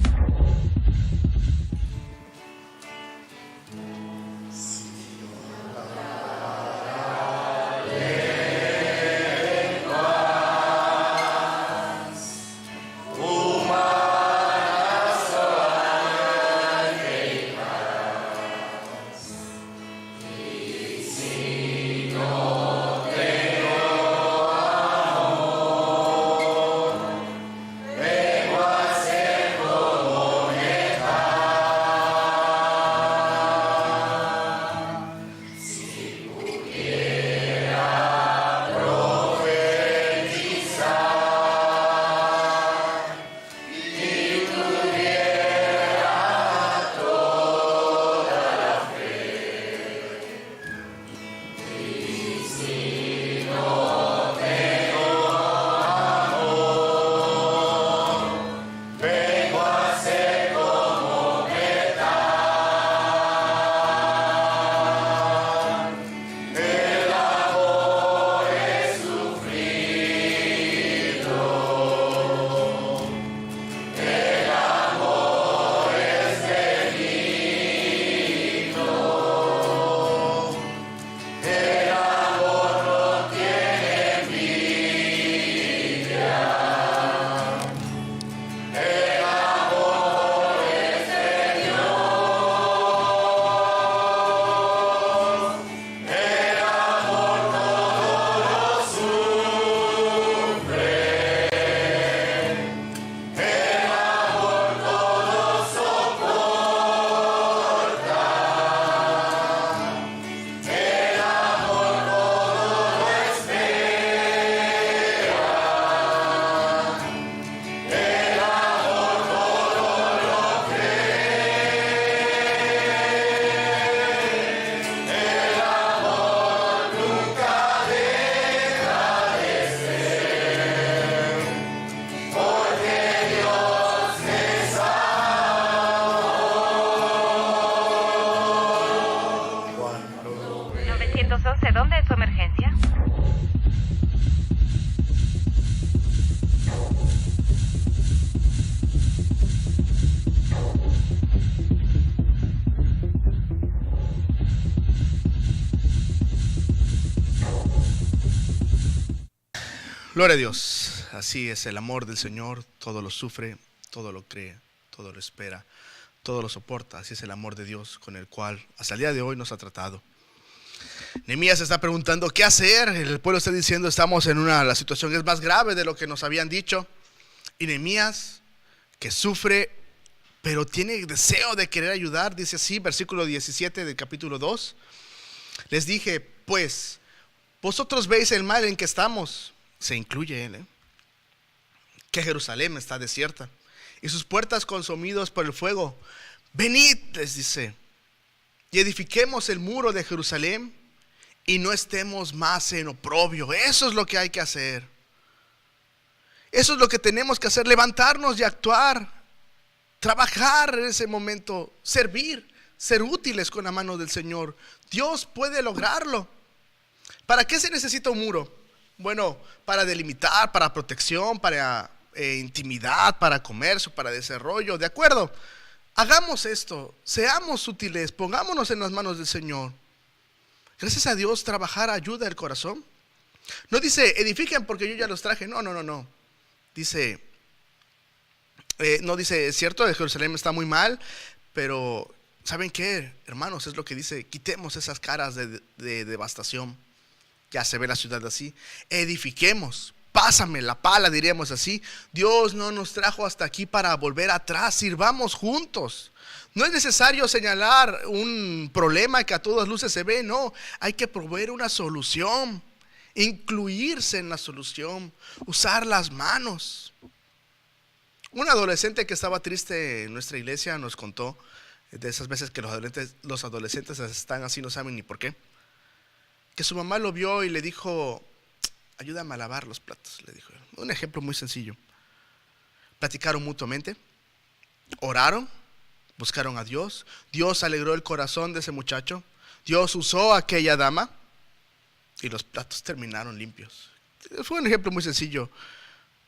¿Dónde es su emergencia? Gloria a Dios. Así es el amor del Señor, todo lo sufre, todo lo cree, todo lo espera, todo lo soporta. Así es el amor de Dios con el cual hasta el día de hoy nos ha tratado. Nehemías está preguntando qué hacer. El pueblo está diciendo estamos en la situación es más grave de lo que nos habían dicho. Y Nehemías, que sufre pero tiene deseo de querer ayudar, dice así, versículo 17 del capítulo 2. Les dije, pues, vosotros veis el mal en que estamos, se incluye él, que Jerusalén está desierta y sus puertas consumidas por el fuego. Venid, les dice, y edifiquemos el muro de Jerusalén y no estemos más en oprobio. Eso es lo que hay que hacer. Eso es lo que tenemos que hacer, levantarnos y actuar. Trabajar en ese momento, servir, ser útiles con la mano del Señor. Dios puede lograrlo. ¿Para qué se necesita un muro? Bueno, para delimitar, para protección, para intimidad, para comercio, para desarrollo. De acuerdo, hagamos esto, seamos útiles, pongámonos en las manos del Señor. Gracias a Dios, trabajar ayuda el corazón. No dice, edifiquen porque yo ya los traje. No. Dice... no dice, es cierto, Jerusalén está muy mal, pero ¿saben qué, hermanos? Es lo que dice, quitemos esas caras de devastación. Ya se ve la ciudad así. Edifiquemos, pásame la pala, diríamos así. Dios no nos trajo hasta aquí para volver atrás, sirvamos juntos. No es necesario señalar un problema que a todas luces se ve, no. Hay que proveer una solución, incluirse en la solución, usar las manos. Un adolescente que estaba triste en nuestra iglesia nos contó de esas veces que los adolescentes están así, no saben ni por qué, que su mamá lo vio y le dijo, ayúdame a lavar los platos, le dijo. Un ejemplo muy sencillo. Platicaron mutuamente, oraron, buscaron a Dios. Dios alegró el corazón de ese muchacho. Dios usó a aquella dama y los platos terminaron limpios. Fue un ejemplo muy sencillo,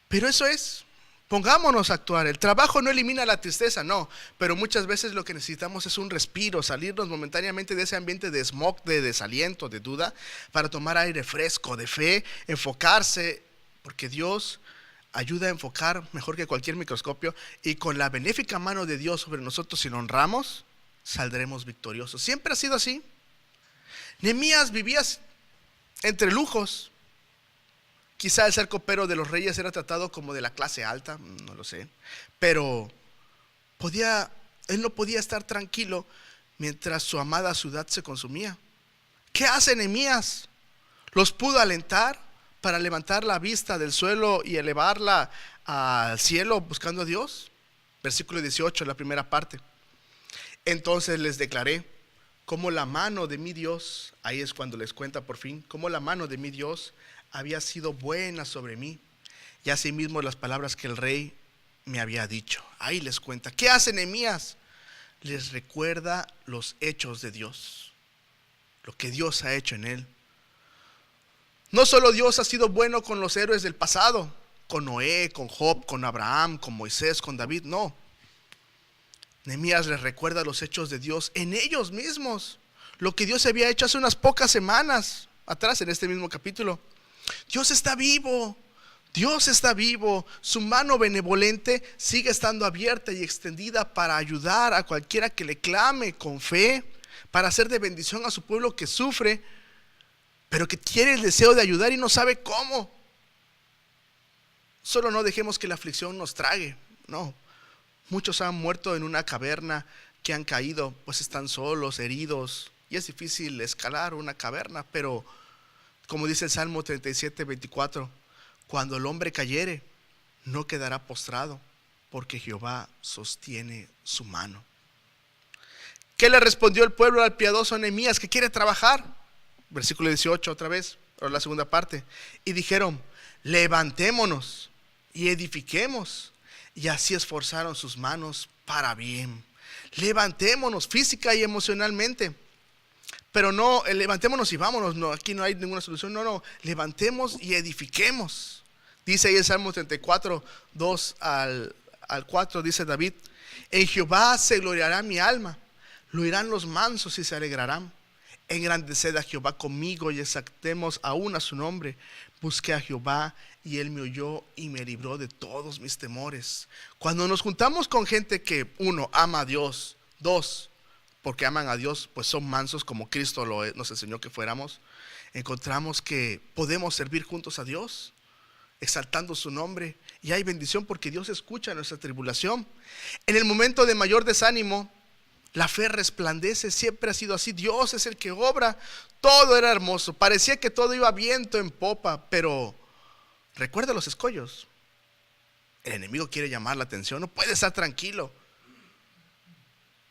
pero eso es. Pongámonos a actuar. El trabajo no elimina la tristeza, no, pero muchas veces lo que necesitamos es un respiro, salirnos momentáneamente de ese ambiente de smog, de desaliento, de duda, para tomar aire fresco, de fe, enfocarse, porque Dios ayuda a enfocar mejor que cualquier microscopio, y con la benéfica mano de Dios sobre nosotros, si lo honramos, saldremos victoriosos. Siempre ha sido así. Nehemías vivía entre lujos. Quizá el ser copero de los reyes era tratado como de la clase alta, no lo sé. Pero él no podía estar tranquilo mientras su amada ciudad se consumía. ¿Qué hace Nehemías? Los pudo alentar para levantar la vista del suelo y elevarla al cielo buscando a Dios. Versículo 18, la primera parte. Entonces les declaré cómo la mano de mi Dios, ahí es cuando les cuenta por fin, cómo la mano de mi Dios había sido buena sobre mí, y asimismo las palabras que el rey me había dicho. Ahí les cuenta. ¿Qué hace Nehemías? Les recuerda los hechos de Dios, lo que Dios ha hecho en él. No solo Dios ha sido bueno con los héroes del pasado, con Noé, con Job, con Abraham, con Moisés, con David, no. Nehemías les recuerda los hechos de Dios en ellos mismos, lo que Dios había hecho hace unas pocas semanas atrás en este mismo capítulo. Dios está vivo, Dios está vivo, su mano benevolente sigue estando abierta y extendida para ayudar a cualquiera que le clame con fe, para hacer de bendición a su pueblo que sufre, pero que tiene el deseo de ayudar y no sabe cómo. Solo no dejemos que la aflicción nos trague, no. Muchos han muerto en una caverna, que han caído, pues están solos, heridos, y es difícil escalar una caverna, pero como dice el Salmo 37, 24, cuando el hombre cayere, no quedará postrado, porque Jehová sostiene su mano. ¿Qué le respondió el pueblo al piadoso Nehemías que quiere trabajar? Versículo 18 otra vez, o la segunda parte. Y dijeron, levantémonos y edifiquemos. Y así esforzaron sus manos para bien. Levantémonos física y emocionalmente. Pero no, levantémonos y vámonos, no, aquí no hay ninguna solución, no, levantemos y edifiquemos. Dice ahí el Salmo 34, 2 al 4, dice David, en Jehová se gloriará mi alma, lo oirán los mansos y se alegrarán. Engrandeced a Jehová conmigo y exaltemos aún a su nombre. Busqué a Jehová y él me oyó y me libró de todos mis temores. Cuando nos juntamos con gente que, uno, ama a Dios, dos, porque aman a Dios, pues son mansos como Cristo nos enseñó que fuéramos, encontramos que podemos servir juntos a Dios, exaltando su nombre, y hay bendición porque Dios escucha nuestra tribulación. En el momento de mayor desánimo, la fe resplandece. Siempre ha sido así. Dios es el que obra. Todo era hermoso, parecía que todo iba viento en popa, pero recuerda los escollos. El enemigo quiere llamar la atención, no puede estar tranquilo.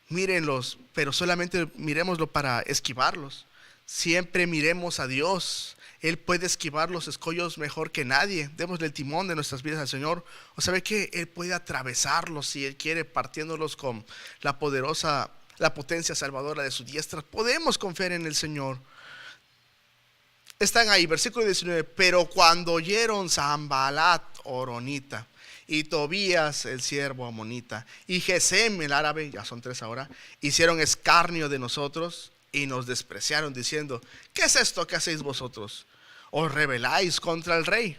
Mírenlos, pero solamente miremoslo para esquivarlos. Siempre miremos a Dios. Él puede esquivar los escollos mejor que nadie. Démosle el timón de nuestras vidas al Señor. ¿O sabe qué? Él puede atravesarlos si Él quiere, partiéndolos con la potencia salvadora de su diestra. Podemos confiar en el Señor. Están ahí, versículo 19. Pero cuando oyeron Sanbalat horonita y Tobías el siervo amonita y Gesem el árabe, ya son tres ahora, hicieron escarnio de nosotros y nos despreciaron diciendo: ¿qué es esto que hacéis vosotros? ¿Os rebeláis contra el rey?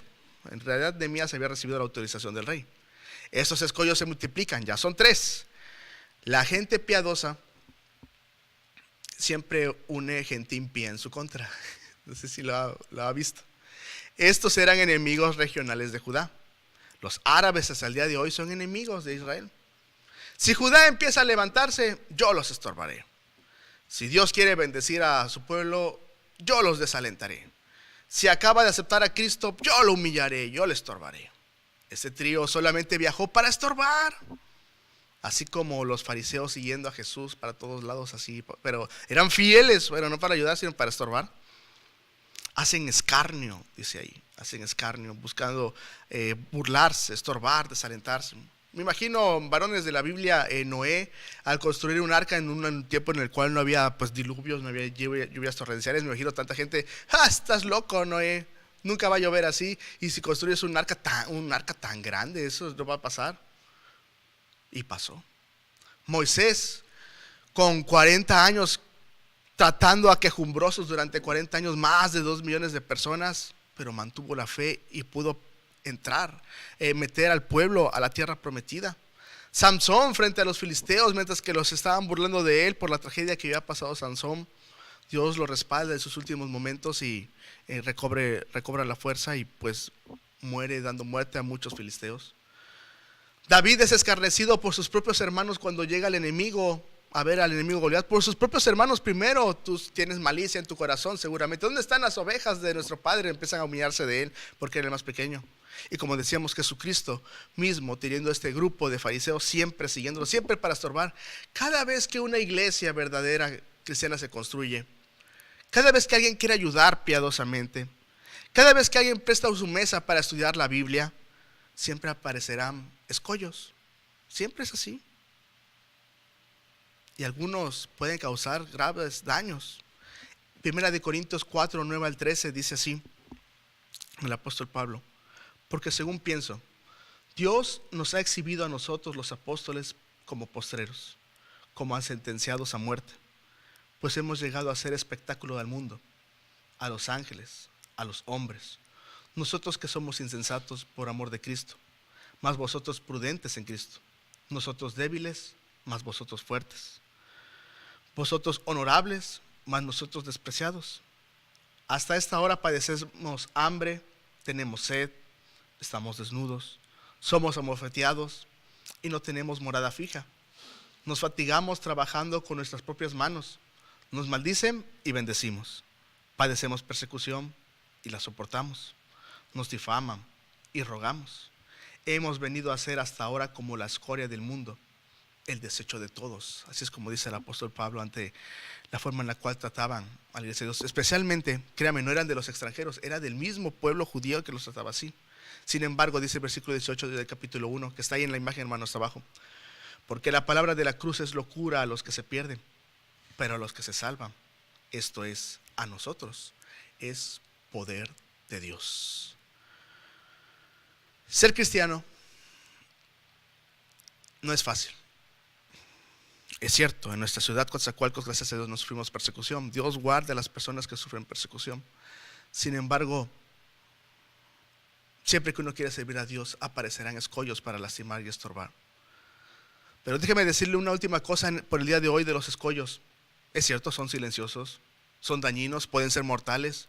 En realidad Nehemías había recibido la autorización del rey. Estos escollos se multiplican, ya son tres. La gente piadosa siempre une gente impía en su contra. No sé si lo ha visto. Estos eran enemigos regionales de Judá. Los árabes hasta el día de hoy son enemigos de Israel. Si Judá empieza a levantarse, yo los estorbaré. Si Dios quiere bendecir a su pueblo, yo los desalentaré. Si acaba de aceptar a Cristo, yo lo humillaré, yo le estorbaré. Este trío solamente viajó para estorbar. Así como los fariseos siguiendo a Jesús para todos lados, así, pero eran fieles, pero no para ayudar, sino para estorbar. Hacen escarnio, dice ahí, hacen escarnio, buscando burlarse, estorbar, desalentarse. Me imagino varones de la Biblia, Noé, al construir un arca en un tiempo en el cual no había pues diluvios, no había lluvias torrenciales. Me imagino tanta gente: estás loco, Noé, nunca va a llover así. Y si construyes un arca tan grande, eso no va a pasar. Y pasó. Moisés, con 40 años, tratando a quejumbrosos durante 40 años, más de 2 millones de personas, pero mantuvo la fe y pudo entrar, meter al pueblo a la tierra prometida. Samsón frente a los filisteos, mientras que los estaban burlando de él por la tragedia que había pasado Samsón, Dios lo respalda en sus últimos momentos y recobra la fuerza y pues muere, dando muerte a muchos filisteos. David es escarnecido por sus propios hermanos cuando llega el enemigo a ver al enemigo Goliat. Por sus propios hermanos primero. Tú tienes malicia en tu corazón seguramente. ¿Dónde están las ovejas de nuestro padre? Empiezan a humillarse de él porque era el más pequeño. Y como decíamos, Jesucristo mismo teniendo este grupo de fariseos, siempre siguiéndolo, siempre para estorbar. Cada vez que una iglesia verdadera cristiana se construye, cada vez que alguien quiere ayudar piadosamente, cada vez que alguien presta su mesa para estudiar la Biblia, siempre aparecerán escollos. Siempre es así. Y algunos pueden causar graves daños. Primera de Corintios 4, 9 al 13 dice así el apóstol Pablo: porque según pienso, Dios nos ha exhibido a nosotros los apóstoles como postreros, como sentenciados a muerte, pues hemos llegado a ser espectáculo al mundo, a los ángeles, a los hombres. Nosotros que somos insensatos por amor de Cristo, mas vosotros prudentes en Cristo. Nosotros débiles, mas vosotros fuertes. Vosotros honorables, mas nosotros despreciados. Hasta esta hora padecemos hambre, tenemos sed, estamos desnudos, somos abofeteados y no tenemos morada fija. Nos fatigamos trabajando con nuestras propias manos. Nos maldicen y bendecimos. Padecemos persecución y la soportamos. Nos difaman y rogamos. Hemos venido a ser hasta ahora como la escoria del mundo, el desecho de todos. Así es como dice el apóstol Pablo ante la forma en la cual trataban a la iglesia de Dios. Especialmente, créame, no eran de los extranjeros, era del mismo pueblo judío que los trataba así. Sin embargo, dice el versículo 18 del capítulo 1, que está ahí en la imagen, hermanos, abajo: porque la palabra de la cruz es locura a los que se pierden, pero a los que se salvan, esto es, a nosotros, es poder de Dios. Ser cristiano no es fácil. Es cierto, en nuestra ciudad, Coatzacoalcos, gracias a Dios, no sufrimos persecución. Dios guarde a las personas que sufren persecución. Sin embargo, siempre que uno quiere servir a Dios, aparecerán escollos para lastimar y estorbar. Pero déjeme decirle una última cosa por el día de hoy de los escollos. Es cierto, son silenciosos, son dañinos, pueden ser mortales,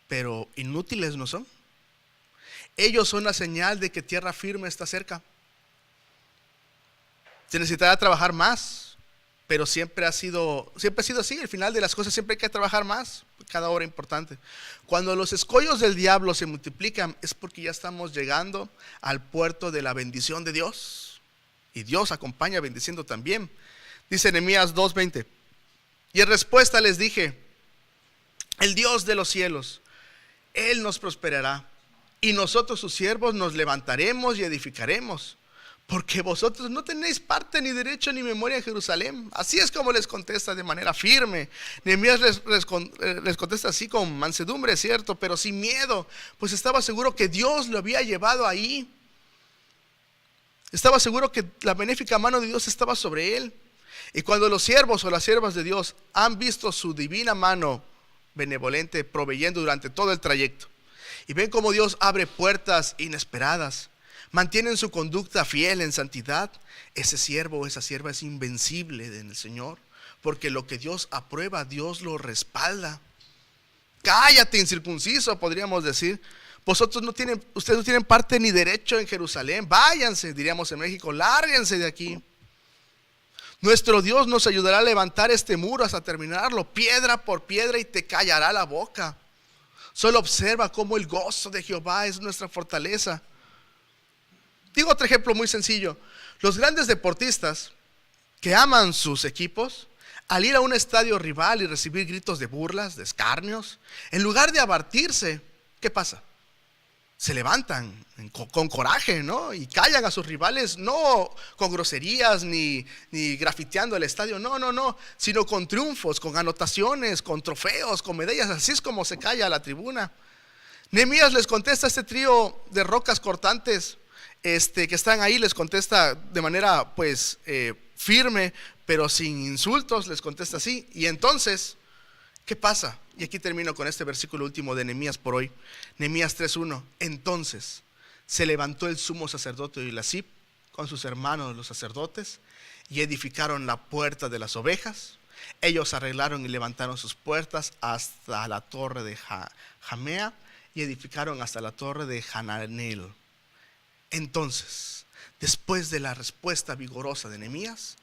pero inútiles no son. Ellos son la señal de que tierra firme está cerca. Se necesitará trabajar más, pero siempre ha sido así. Al final de las cosas siempre hay que trabajar más, cada hora importante. Cuando los escollos del diablo se multiplican, es porque ya estamos llegando al puerto de la bendición de Dios. Y Dios acompaña bendiciendo también. Dice Nehemías 2:20. Y en respuesta les dije: el Dios de los cielos, Él nos prosperará, y nosotros sus siervos nos levantaremos y edificaremos, porque vosotros no tenéis parte ni derecho ni memoria en Jerusalén. Así es como les contesta de manera firme. Nehemías les contesta así con mansedumbre, es cierto, pero sin miedo, pues estaba seguro que Dios lo había llevado ahí. Estaba seguro que la benéfica mano de Dios estaba sobre él. Y cuando los siervos o las siervas de Dios han visto su divina mano benevolente proveyendo durante todo el trayecto, y ven cómo Dios abre puertas inesperadas, mantienen su conducta fiel en santidad, ese siervo o esa sierva es invencible en el Señor, porque lo que Dios aprueba, Dios lo respalda. Cállate, incircunciso, podríamos decir. Ustedes no tienen parte ni derecho en Jerusalén. Váyanse, diríamos en México, lárguense de aquí. Nuestro Dios nos ayudará a levantar este muro hasta terminarlo, piedra por piedra, y te callará la boca. Solo observa cómo el gozo de Jehová es nuestra fortaleza. Digo otro ejemplo muy sencillo. Los grandes deportistas que aman sus equipos, al ir a un estadio rival y recibir gritos de burlas, de escarnios, en lugar de abatirse, ¿qué pasa? Se levantan con coraje, ¿no? Y callan a sus rivales, no con groserías ni grafiteando el estadio, no, sino con triunfos, con anotaciones, con trofeos, con medallas. Así es como se calla la tribuna. Nehemías les contesta a este trío de rocas cortantes que están ahí, les contesta de manera firme, pero sin insultos, les contesta así. Y entonces, ¿qué pasa? Y aquí termino con este versículo último de Nehemías por hoy. Nehemías 3:1. Entonces se levantó el sumo sacerdote Eliasib con sus hermanos los sacerdotes y edificaron la puerta de las ovejas. Ellos arreglaron y levantaron sus puertas hasta la torre de Jamea y edificaron hasta la torre de Hananel. Entonces, después de la respuesta vigorosa de Nehemías,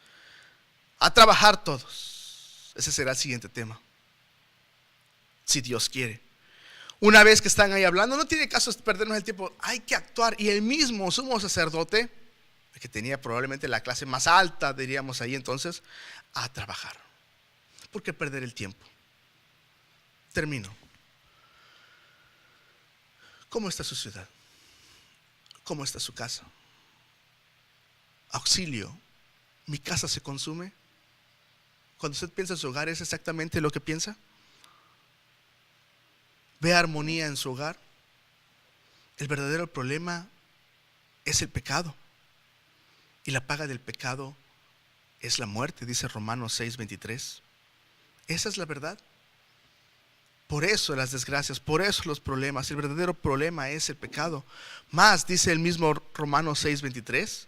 a trabajar todos. Ese será el siguiente tema, si Dios quiere. Una vez que están ahí hablando, no tiene caso perdernos el tiempo, hay que actuar. Y el mismo sumo sacerdote, que tenía probablemente la clase más alta, diríamos ahí entonces, a trabajar. ¿Por qué perder el tiempo? Termino. ¿Cómo está su ciudad? ¿Cómo está su casa? Auxilio, ¿mi casa se consume? Cuando usted piensa en su hogar, ¿es exactamente lo que piensa? ¿Ve armonía en su hogar? El verdadero problema es el pecado. Y la paga del pecado es la muerte, dice Romanos 6:23. Esa es la verdad. Por eso las desgracias, por eso los problemas. El verdadero problema es el pecado. Más, dice el mismo Romanos 6:23,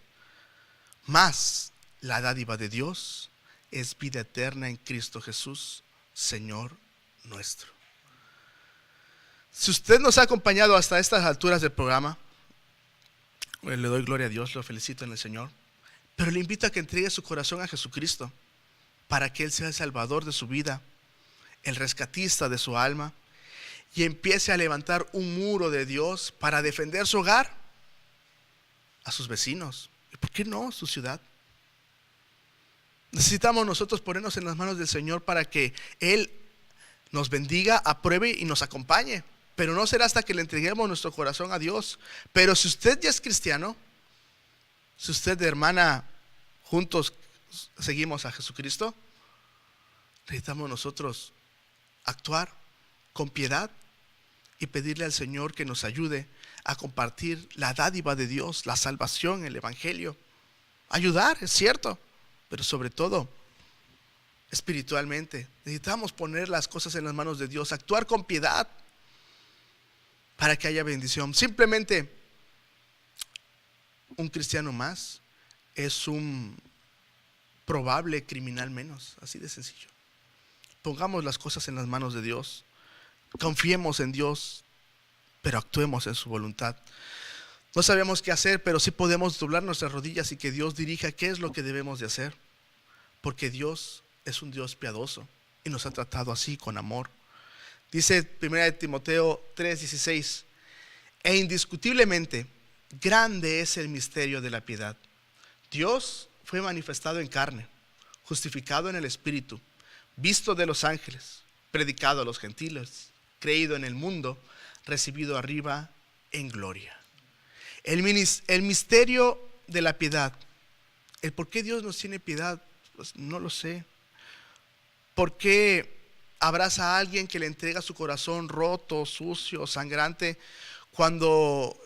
más la dádiva de Dios es vida eterna en Cristo Jesús, Señor nuestro. Si usted nos ha acompañado hasta estas alturas del programa, le doy gloria a Dios, lo felicito en el Señor, pero le invito a que entregue su corazón a Jesucristo para que Él sea el salvador de su vida, el rescatista de su alma, y empiece a levantar un muro de Dios para defender su hogar, a sus vecinos, y por qué no su ciudad. Necesitamos nosotros ponernos en las manos del Señor para que Él nos bendiga, apruebe y nos acompañe. Pero no será hasta que le entreguemos nuestro corazón a Dios. Pero si usted ya es cristiano, si usted, hermana, juntos seguimos a Jesucristo, necesitamos nosotros actuar con piedad y pedirle al Señor que nos ayude a compartir la dádiva de Dios, la salvación, el evangelio. Ayudar, es cierto, pero sobre todo espiritualmente. Necesitamos poner las cosas en las manos de Dios, actuar con piedad para que haya bendición. Simplemente un cristiano más es un probable criminal menos, así de sencillo. Pongamos las cosas en las manos de Dios, confiemos en Dios, pero actuemos en su voluntad. No sabemos qué hacer, pero sí podemos doblar nuestras rodillas y que Dios dirija qué es lo que debemos de hacer, porque Dios es un Dios piadoso y nos ha tratado así con amor. Dice 1 Timoteo 3:16: e indiscutiblemente grande es el misterio de la piedad. Dios fue manifestado en carne, justificado en el Espíritu, visto de los ángeles, predicado a los gentiles, creído en el mundo, recibido arriba en gloria. El misterio de la piedad. El por qué Dios nos tiene piedad, pues no lo sé. ¿Por qué abraza a alguien que le entrega su corazón roto, sucio, sangrante, cuando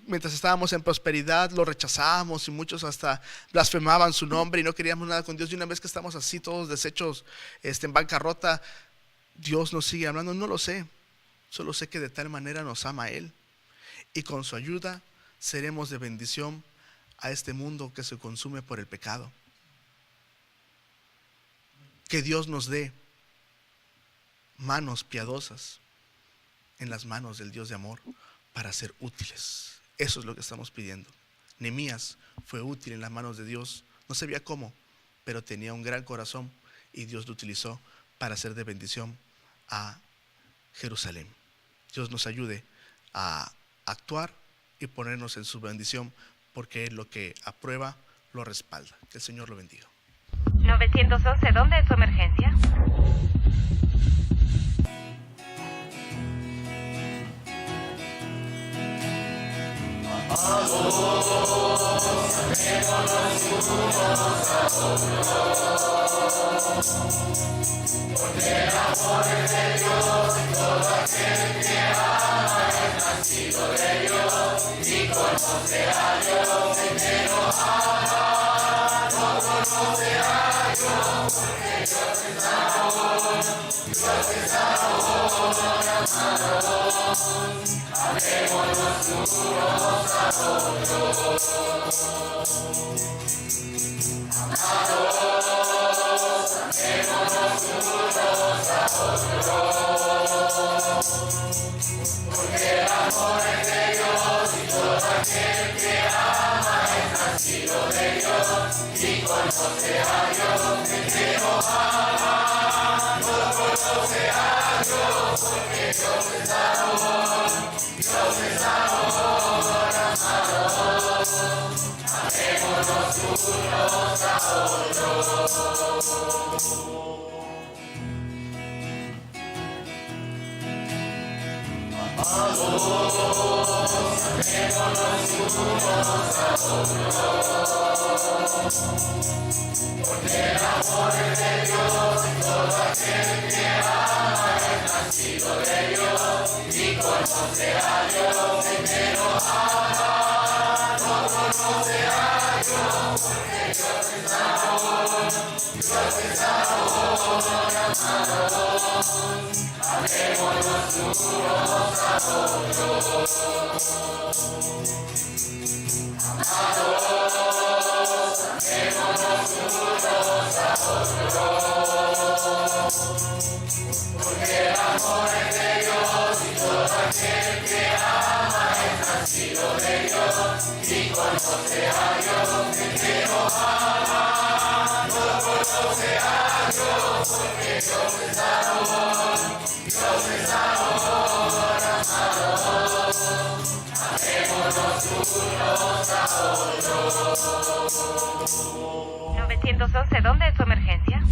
mientras estábamos en prosperidad lo rechazábamos y muchos hasta blasfemaban su nombre y no queríamos nada con Dios? Y una vez que estamos así todos deshechos, en bancarrota, Dios nos sigue hablando? No lo sé, solo sé que de tal manera nos ama Él, y con su ayuda seremos de bendición a este mundo que se consume por el pecado. Que Dios nos dé manos piadosas en las manos del Dios de amor para ser útiles. Eso es lo que estamos pidiendo. Nehemías fue útil en las manos de Dios, no sabía cómo, pero tenía un gran corazón y Dios lo utilizó para ser de bendición a Jerusalén. Dios nos ayude a actuar y ponernos en su bendición, porque Él lo que aprueba lo respalda. Que el Señor lo bendiga. 911, ¿dónde es su emergencia? Porque el amor es de Dios y todo aquel que ama es nacido de Dios y conoce a Dios. El que no ama no conoce a Dios, porque Dios es amor, Dios es amor, amado. Amémonos unos a otros, amados, amémonos unos a otros, porque el amor es de Dios y todo aquel que ama es nacido de Dios y conoce a Dios. El que no ama no conoce a Dios, porque Dios es amor, Dios es amor, amado. Amémonos unos a otros. Amados, amémonos unos a otros, porque el amor es de Dios y todo aquel que ama es nacido de Dios y conoce a Dios. El que no ama no conoce a Dios, porque Dios es amor, Dios es amor, amado. Amémonos unos a otros, amados, amémonos unos a otros, porque el amor es de Dios y todo aquel que ama es nacido de Dios y conoce a Dios. El que no ama no conoce a Dios, porque Dios es amor, Dios es amor, amado. Amémonos unos a otros. 911, ¿dónde es su emergencia?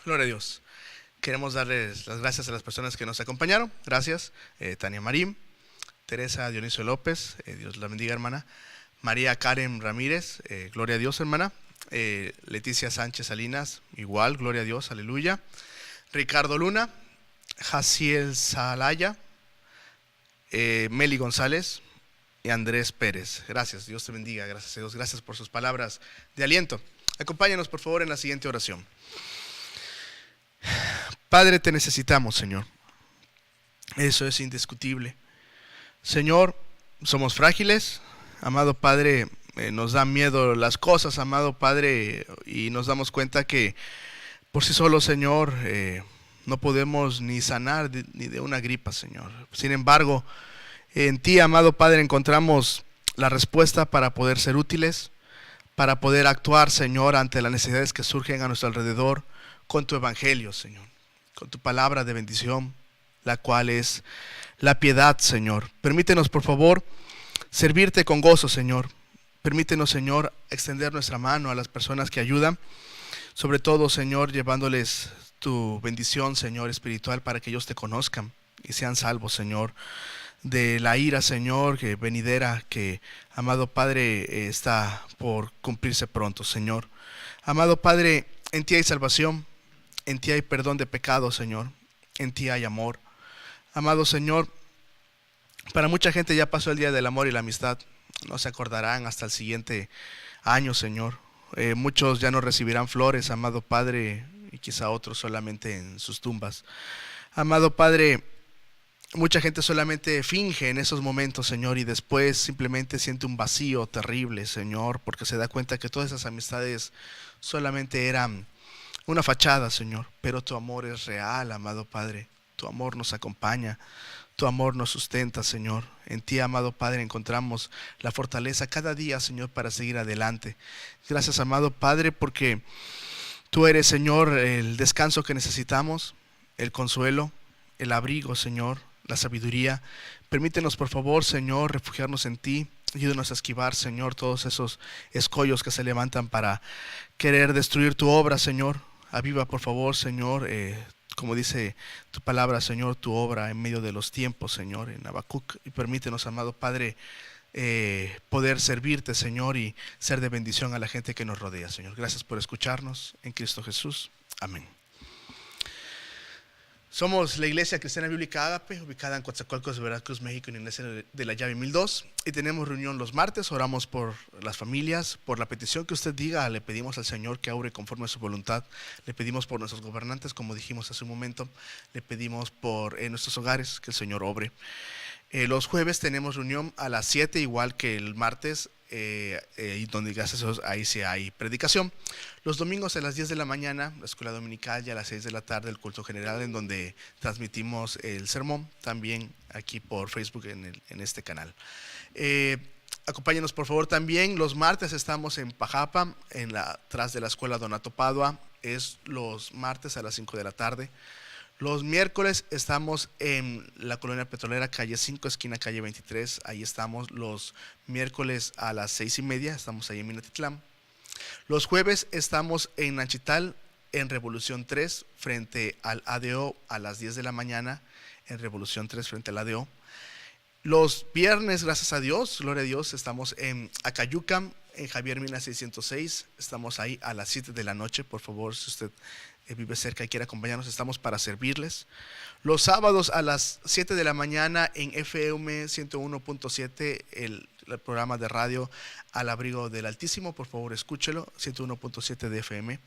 Gloria a Dios. Queremos darles las gracias a las personas que nos acompañaron. Gracias, Tania Marín, Teresa Dionisio López, Dios la bendiga, hermana. María Karen Ramírez, gloria a Dios, hermana. Leticia Sánchez Salinas, igual, gloria a Dios, aleluya. Ricardo Luna, Jaciel Salaya, Meli González y Andrés Pérez. Gracias, Dios te bendiga, gracias a Dios, gracias por sus palabras de aliento. Acompáñanos por favor en la siguiente oración. Padre, te necesitamos, Señor. Eso es indiscutible. Señor, somos frágiles, amado Padre, nos dan miedo las cosas, amado Padre, y nos damos cuenta que por sí solo, Señor, no podemos ni sanar ni de una gripa, Señor. Sin embargo, en ti, amado Padre, encontramos la respuesta para poder ser útiles, para poder actuar, Señor, ante las necesidades que surgen a nuestro alrededor, con tu evangelio, Señor, con tu palabra de bendición, la cual es la piedad, Señor. Permítenos, por favor, servirte con gozo, Señor. Permítenos, Señor, extender nuestra mano a las personas que ayudan, sobre todo, Señor, llevándoles tu bendición, Señor, espiritual, para que ellos te conozcan y sean salvos, Señor, de la ira, Señor, que venidera, que, amado Padre, está por cumplirse pronto, Señor. Amado Padre, en ti hay salvación, en ti hay perdón de pecados, Señor, en ti hay amor. Amado Señor, para mucha gente ya pasó el día del amor y la amistad, no se acordarán hasta el siguiente año, Señor. Muchos ya no recibirán flores, amado Padre, y quizá otros solamente en sus tumbas. Amado Padre, mucha gente solamente finge en esos momentos, Señor, y después simplemente siente un vacío terrible, Señor, porque se da cuenta que todas esas amistades solamente eran una fachada, Señor, pero tu amor es real, amado Padre. Tu amor nos acompaña, tu amor nos sustenta, Señor. En ti, amado Padre, encontramos la fortaleza cada día, Señor, para seguir adelante. Gracias, amado Padre, porque tú eres, Señor, el descanso que necesitamos, el consuelo, el abrigo, Señor, la sabiduría. Permítenos, por favor, Señor, refugiarnos en ti. Ayúdanos a esquivar, Señor, todos esos escollos que se levantan para querer destruir tu obra, Señor. Aviva, por favor, Señor, como dice tu palabra, Señor, tu obra en medio de los tiempos, Señor, en Habacuc. Y permítenos, amado Padre, poder servirte, Señor, y ser de bendición a la gente que nos rodea, Señor. Gracias por escucharnos en Cristo Jesús. Amén. Somos la Iglesia Cristiana Bíblica Ágape, ubicada en Coatzacoalcos, Veracruz, México, en la Iglesia de la Llave 1002. Y tenemos reunión los martes, oramos por las familias, por la petición que usted diga, le pedimos al Señor que obre conforme a su voluntad. Le pedimos por nuestros gobernantes, como dijimos hace un momento. Le pedimos por nuestros hogares, que el Señor obre. Los jueves tenemos reunión a las 7, igual que el martes, y donde gracias a Dios ahí sí hay predicación. Los domingos a las 10 de la mañana, la escuela dominical, y a las 6 de la tarde el culto general, en donde transmitimos el sermón, también aquí por Facebook en este canal. Acompáñenos por favor también. Los martes estamos en Pajapa, tras de la escuela Donato Padua, es los martes a las 5 de la tarde. Los miércoles estamos en la Colonia Petrolera, calle 5, esquina calle 23. Ahí estamos los miércoles a las 6:30. Estamos ahí en Minatitlán. Los jueves estamos en Nanchital, en Revolución 3, frente al ADO, a las 10 de la mañana. En Revolución 3, frente al ADO. Los viernes, gracias a Dios, gloria a Dios, estamos en Acayuca, en Javier Mina 606. Estamos ahí a las 7 de la noche. Por favor, si usted vive cerca y quiere acompañarnos, estamos para servirles. Los sábados a las 7 de la mañana en FM 101.7, el programa de radio Al Abrigo del Altísimo. Por favor, escúchelo, 101.7 de FM.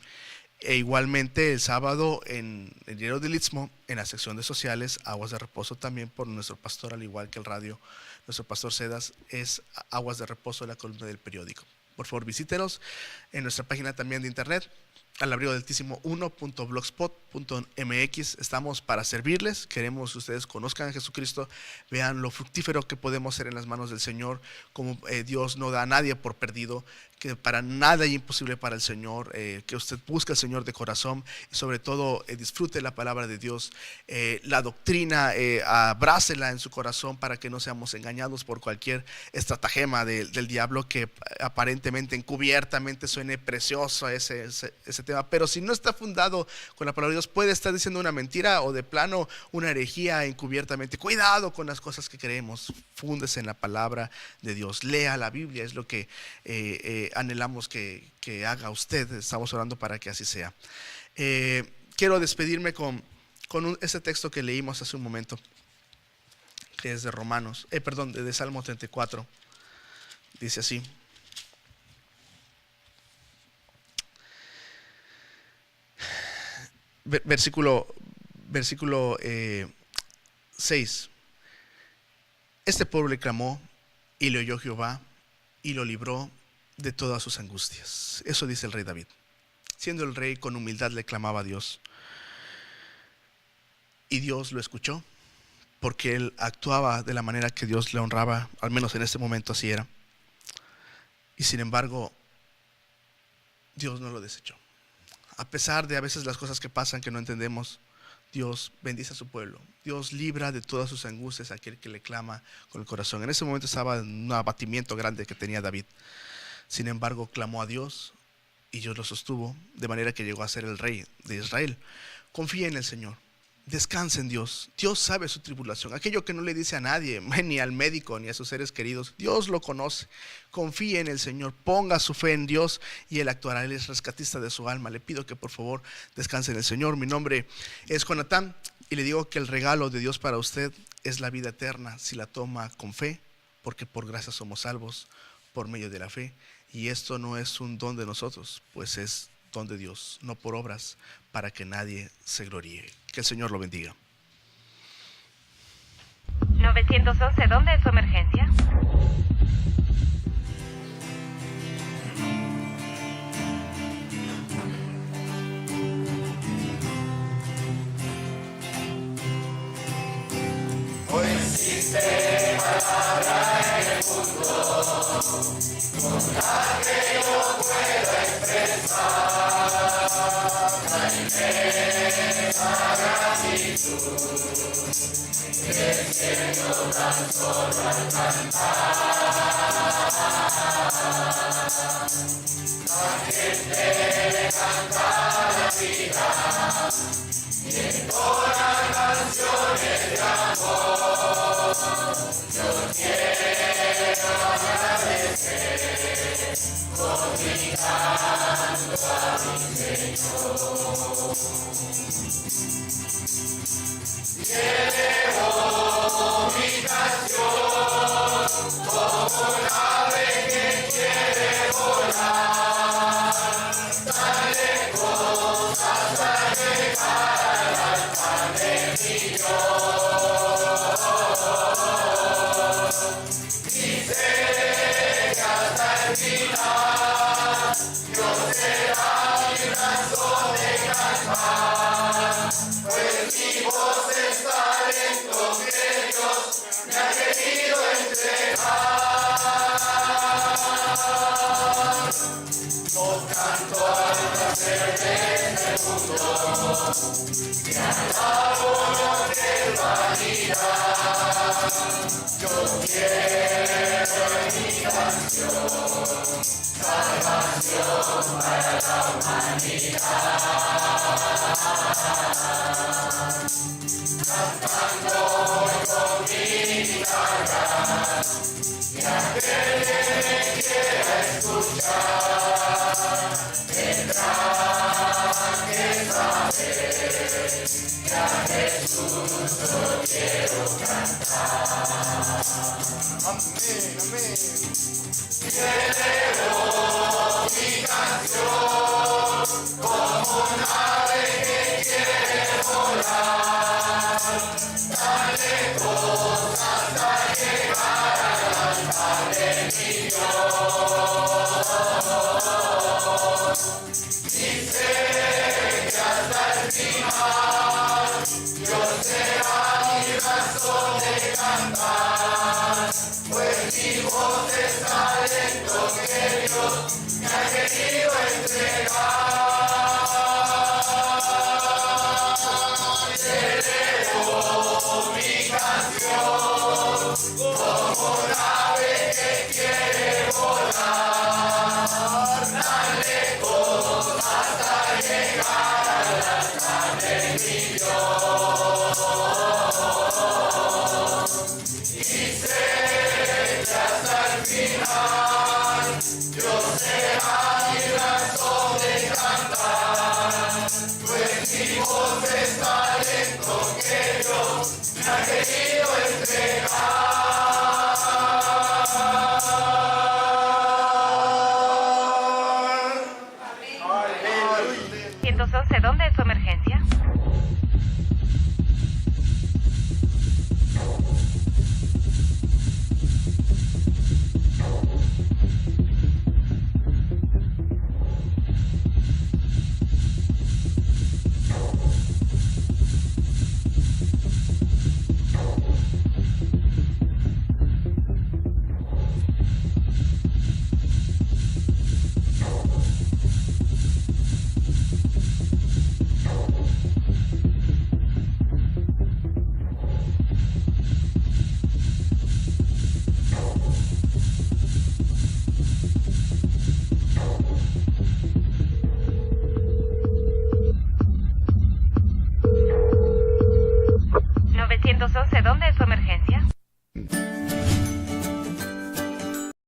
E igualmente el sábado en el Diario del Istmo, en la sección de sociales, Aguas de Reposo, también por nuestro pastor, al igual que el radio, nuestro pastor Cedas, es Aguas de Reposo, la columna del periódico. Por favor, visítenos en nuestra página también de internet, alabrigodeltísimo1.blogspot.mx. Estamos para servirles. Queremos que ustedes conozcan a Jesucristo, vean lo fructífero que podemos ser en las manos del Señor, como Dios no da a nadie por perdido, que para nada hay imposible para el Señor, que usted busque al Señor de corazón y sobre todo disfrute la palabra de Dios, la doctrina, abrácela en su corazón para que no seamos engañados por cualquier estratagema del diablo, que aparentemente, encubiertamente suene precioso ese tema, pero si no está fundado con la palabra de Dios, puede estar diciendo una mentira o de plano una herejía encubiertamente. Cuidado con las cosas que creemos, fúndese en la palabra de Dios, lea la Biblia, es lo que anhelamos que haga usted. Estamos orando para que así sea. Quiero despedirme con ese texto que leímos hace un momento, que es de de Salmo 34. Dice así: versículo 6. Este pueblo le clamó y le oyó Jehová y lo libró de todas sus angustias. Eso dice el rey David. Siendo el rey, con humildad le clamaba a Dios, y Dios lo escuchó, porque él actuaba de la manera que Dios le honraba. Al menos en ese momento así era. Y sin embargo, Dios no lo desechó. A pesar de a veces las cosas que pasan que no entendemos, Dios bendice a su pueblo. Dios libra de todas sus angustias a aquel que le clama con el corazón. En ese momento estaba en un abatimiento grande que tenía David. Sin embargo, clamó a Dios y Dios lo sostuvo, de manera que llegó a ser el rey de Israel. Confía en el Señor. Descansa en Dios. Dios sabe su tribulación. Aquello que no le dice a nadie, ni al médico, ni a sus seres queridos, Dios lo conoce. Confíe en el Señor. Ponga su fe en Dios y Él actuará. Él es rescatista de su alma. Le pido que por favor descanse en el Señor. Mi nombre es Jonatán y le digo que el regalo de Dios para usted es la vida eterna si la toma con fe, porque por gracia somos salvos por medio de la fe. Y esto no es un don de nosotros, pues es don de Dios, no por obras, para que nadie se gloríe. Que el Señor lo bendiga. 911, ¿dónde es su emergencia? No existe palabra en el mundo con la que yo pueda expresar la inmensa gratitud que siento tan solo al cantar. La gente le canta la vida y entona canciones de amor. Yo quiero agradecer comunicando a mi Señor. Y elevo mi canción como un ave que quiere volar tan lejos hasta llegar al altar de mi Dios. Y sé que hasta el final Dios será mi razón de cantar, pues mi voz es talento que Dios me ha querido entregar. No canto al placer de este mundo, ni alabo lo que es vanidad. Yo quiero en mi canción salvación para la humanidad. Cantando con mi guitarra, y aquel que me quiera escuchar tendrá que saber que a Jesús yo quiero cantar. Amén, amén. Y elevo mi canción como un ave que quiere volar tan lejos hasta llegar al altar de mi Dios. Y sé que hasta el final Dios será mi razón de cantar, pues mi voz es talento que Dios me ha querido entregar. Elevo mi canción como un ave que quiere volar tan lejos hasta ¿911? ¿Dónde es su emergencia? ¿911? ¿Dónde es su emergencia?